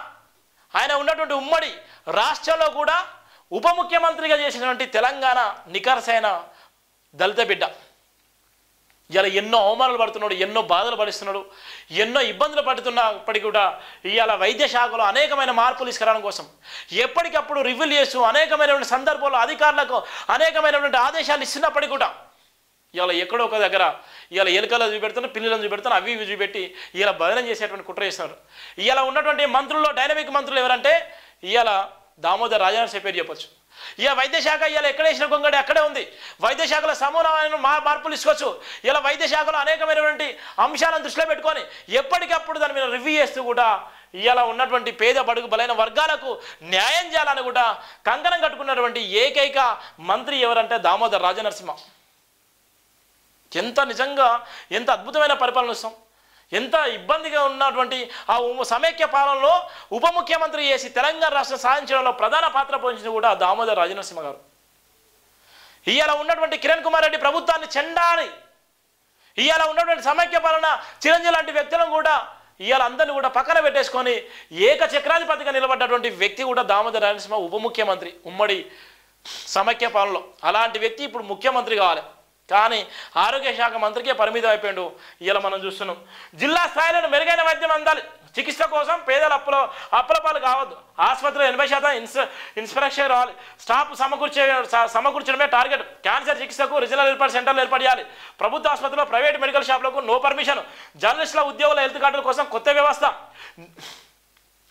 ఆయన ఉన్నటువంటి ఉమ్మడి రాష్ట్రంలో కూడా ఉప ముఖ్యమంత్రిగా చేసినటువంటి తెలంగాణ నికర్సైన దళిత బిడ్డ ఇలా ఎన్నో అవమానాలు పడుతున్నాడు, ఎన్నో బాధలు పడిస్తున్నాడు, ఎన్నో ఇబ్బందులు పడుతున్నప్పటికీ కూడా ఇవాళ వైద్య శాఖలో అనేకమైన మార్పులు తీసుకురావడం కోసం ఎప్పటికప్పుడు రివ్యూలు చేస్తూ అనేకమైనటువంటి సందర్భాల్లో అధికారులకు అనేకమైనటువంటి ఆదేశాలు ఇస్తున్నప్పటికీ కూడా ఇవాళ ఎక్కడో ఒక దగ్గర ఇవాళ ఎలుకలను చూపెడుతున్నారు, పిల్లలను చూపెడుతున్నారు, అవి ఇవి చూపెట్టి ఇలా బదనం చేసేటువంటి కుట్ర చేస్తున్నారు. ఇవాళ ఉన్నటువంటి మంత్రుల్లో డైనమిక్ మంత్రులు ఎవరంటే ఇవాళ దామోదర్ రాజనరసింహ పేరు చెప్పొచ్చు. ఇక వైద్య శాఖ ఇవాళ ఎక్కడ వేసిన గొంగడి అక్కడే ఉంది. వైద్య శాఖలో సమూలమైన మార్పులు తీసుకోవచ్చు. ఇలా వైద్య శాఖలో అనేకమైనటువంటి అంశాలను దృష్టిలో పెట్టుకొని ఎప్పటికప్పుడు దాని మీద రివ్యూ చేస్తూ కూడా ఇవాళ ఉన్నటువంటి పేద బడుగు బలైన వర్గాలకు న్యాయం చేయాలని కూడా కంకణం కట్టుకున్నటువంటి ఏకైక మంత్రి ఎవరంటే దామోదర్ రాజనరసింహ. నిజంగా ఎంత అద్భుతమైన పరిపాలన ఇస్తాం, ఎంత ఇబ్బందిగా ఉన్నటువంటి ఆ సమైక్య పాలనలో ఉప ముఖ్యమంత్రి చేసి తెలంగాణ రాష్ట్రం సాధించడంలో ప్రధాన పాత్ర పోషించింది కూడా దామోదర్ రాజనరసింహ గారు. ఇవాళ ఉన్నటువంటి కిరణ్ కుమార్ రెడ్డి ప్రభుత్వాన్ని చెండాలి, ఇవాళ ఉన్నటువంటి సమైక్య పాలన చిరంజీవి లాంటి వ్యక్తులను కూడా ఇవాళ అందరినీ కూడా పక్కన పెట్టేసుకొని ఏకచక్రాధిపతిగా నిలబడ్డటువంటి వ్యక్తి కూడా దామోదర్ రాజనరసింహ ఉప ముఖ్యమంత్రి ఉమ్మడి సమైక్య పాలనలో. అలాంటి వ్యక్తి ఇప్పుడు ముఖ్యమంత్రి కావాలి, కానీ ఆరోగ్య శాఖ మంత్రికే పరిమితం అయిపోయాడు. ఇలా మనం చూస్తున్నాం. జిల్లా స్థాయిలో మెరుగైన వైద్యం అందాలి, చికిత్స కోసం పేదల అప్పుల పాలు కావద్దు, ఆసుపత్రిలో 80% ఇన్స్పెక్షన్ రావాలి, స్టాఫ్ సమకూర్చడమే టార్గెట్, క్యాన్సర్ చికిత్సకు రీజనల్ రిఫరల్ సెంటర్లు ఏర్పాటు చేయాలి, ప్రభుత్వ ఆసుపత్రిలో ప్రైవేట్ మెడికల్ షాపులకు నో పర్మిషన్, జర్నలిస్టుల ఉద్యోగుల హెల్త్ కార్డుల కోసం కొత్త వ్యవస్థ.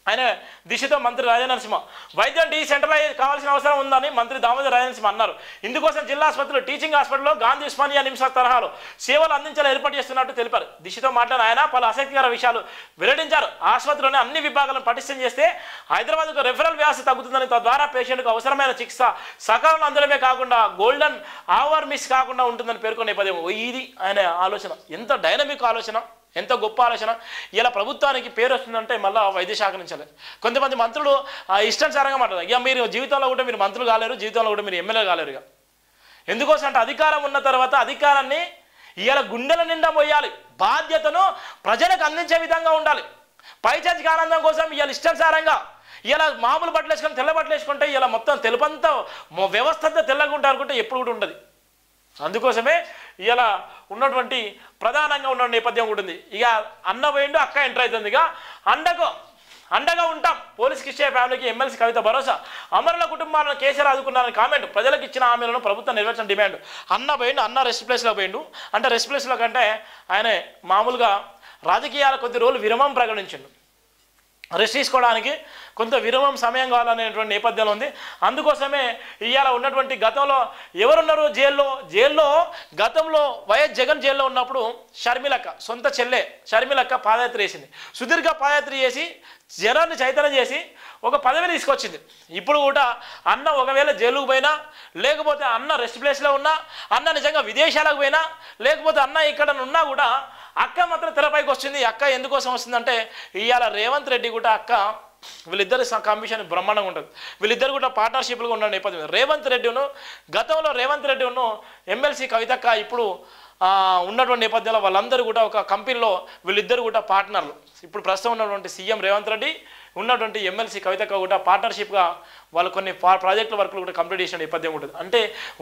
ఆయన దిశతో మంత్రి రాజనరసింహ వైద్యం డీసెంట్రలైజ్ కావాల్సిన అవసరం ఉందని మంత్రి దామోదర్ రాజనరసింహ అన్నారు. ఇందుకోసం జిల్లా ఆసుపత్రులు, టీచింగ్ హాస్పిటల్లో గాంధీ ఉస్మానియా నిమ్స్ తరహాలో సేవలు అందించేలా ఏర్పాటు చేస్తున్నట్టు తెలిపారు. దిశతో మాట్లాడిన ఆయన పలు ఆసక్తికర విషయాలు వెల్లడించారు. ఆసుపత్రిలోని అన్ని విభాగాలను పటిష్టం చేస్తే హైదరాబాద్కు రెఫరల్ వ్యవస్థ తగ్గుతుందని, తద్వారా పేషెంట్కు అవసరమైన చికిత్స సకాలంలో అందడమే కాకుండా గోల్డెన్ అవర్ మిస్ కాకుండా ఉంటుందని పేర్కొనే నేపథ్యం. ఇది ఆయన ఆలోచన. ఎంత డైనమిక్ ఆలోచన, ఎంత గొప్ప ఆలోచన. ఇలా ప్రభుత్వానికి పేరు వస్తుందంటే మళ్ళీ వైద్య శాఖ నుంచే. కొంతమంది మంత్రులు ఇష్టానుసారంగా మాట్లాడారు. ఇక మీరు జీవితంలో కూడా మీరు మంత్రులు కాలేరు, జీవితంలో కూడా మీరు ఎమ్మెల్యే కాలేరు. ఇక ఎందుకోసం అంటే అధికారం ఉన్న తర్వాత అధికారాన్ని ఇలా గుండెల నిండా పోయాలి, బాధ్యతను ప్రజలకు అందించే విధంగా ఉండాలి. పైచాచిక ఆనందం కోసం ఇవాళ ఇష్టానుసారంగా ఇలా మామూలు బట్టలు వేసుకొని తెల్ల బట్టలు వేసుకుంటే ఇలా మొత్తం తెలుపంతా వ్యవస్థ అంతా తెల్లగా ఉంటారు అనుకుంటే ఎప్పుడు కూడా ఉండదు. అందుకోసమే ఇలా ఉన్నటువంటి ప్రధానంగా ఉన్న నేపథ్యం కూడా ఉంది. ఇక అన్న పోయిండు, అక్క ఎంటర్ అవుతుంది. ఇక అండగా ఉంటాం పోలీస్కి ఇచ్చే ఫ్యామిలీకి ఎమ్మెల్సీ కవిత భరోసా, అమరుల కుటుంబాలను కేసీఆర్ ఆదుకున్నారని కామెంట్, ప్రజలకు ఇచ్చిన హామీలను ప్రభుత్వం నెరవేర్చిన డిమాండ్. అన్న పోయిండు, అన్న రెస్ట్ ప్లేస్లో పోయిండు. అంటే రెస్ట్ ప్లేస్లో కంటే ఆయన మామూలుగా రాజకీయాల కొద్ది రోజులు విరమం ప్రకటించిండు. రెస్ట్ తీసుకోవడానికి కొంత విరమం సమయం కావాలనేటువంటి నేపథ్యంలో ఉంది. అందుకోసమే ఇవాళ ఉన్నటువంటి గతంలో ఎవరున్నారు జైల్లో గతంలో వైఎస్ జగన్ జైల్లో ఉన్నప్పుడు షర్మిలక్క, సొంత చెల్లె షర్మిలక్క పాదయాత్ర చేసింది. సుదీర్ఘ పాదయాత్ర చేసి జనాన్ని చైతన్యం చేసి ఒక పదవిని తీసుకొచ్చింది. ఇప్పుడు కూడా అన్న ఒకవేళ జైలుకు పోయినా, లేకపోతే అన్న రెస్ట్ ప్లేస్లో ఉన్నా, అన్న నిజంగా విదేశాలకు పోయినా, లేకపోతే అన్న ఇక్కడ ఉన్నా కూడా అక్క మాత్రం తెరపైకి వచ్చింది. అక్క ఎందుకోసం వస్తుందంటే ఇవాళ రేవంత్ రెడ్డి కూడా అక్క వీళ్ళిద్దరి కమిషన్ బ్రహ్మాండంగా ఉంటుంది. వీళ్ళిద్దరు కూడా పార్ట్నర్షిప్లుగా ఉన్న నేపథ్యం. గతంలో రేవంత్ రెడ్డి ఎమ్మెల్సీ కవితక్క ఇప్పుడు ఉన్నటువంటి నేపథ్యంలో వాళ్ళందరూ కూడా ఒక కంపెనీలో వీళ్ళిద్దరు కూడా పార్ట్నర్లు. ఇప్పుడు ప్రస్తుతం ఉన్నటువంటి సీఎం రేవంత్ రెడ్డి ఉన్నటువంటి ఎమ్మెల్సీ కవితక్క కూడా పార్ట్నర్షిప్గా వాళ్ళు కొన్ని ప్రాజెక్టుల వర్కులు కూడా కంప్లీట్ చేసిన నేపథ్యం ఉంటుంది. అంటే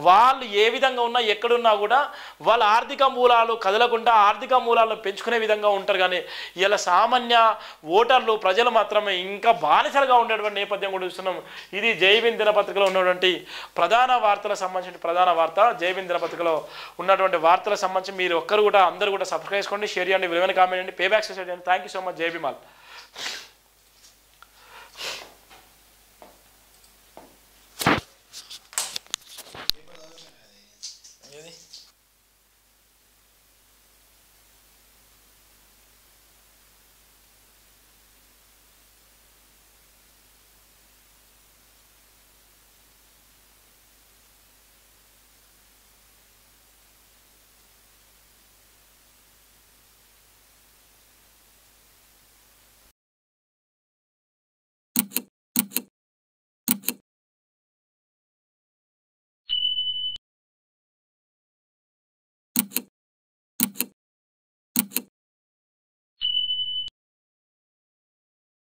వాళ్ళు ఏ విధంగా ఉన్నా ఎక్కడున్నా కూడా వాళ్ళ ఆర్థిక మూలాలు కదలకుండా ఆర్థిక మూలాలను పెంచుకునే విధంగా ఉంటారు. కానీ ఇలా సామాన్య ఓటర్లు ప్రజలు మాత్రమే ఇంకా బానిసలుగా ఉండేటువంటి నేపథ్యం కూడా చూస్తున్నాం. ఇది జైవిన్ దినపత్రికలో ఉన్నటువంటి ప్రధాన వార్తలకు సంబంధించిన ప్రధాన వార్త. జైవిన్ దినపత్రికలో ఉన్నటువంటి వార్తలకు సంబంధించి మీరు ఒక్కరు కూడా అందరూ కూడా సబ్స్క్రైబ్ చేసుకోండి, షేర్ చేయండి, విలువైన కామెంట్ చేయండి, పేబ్యాక్ చేయండి. Thank you so much. జై భీమ్ ఆల్.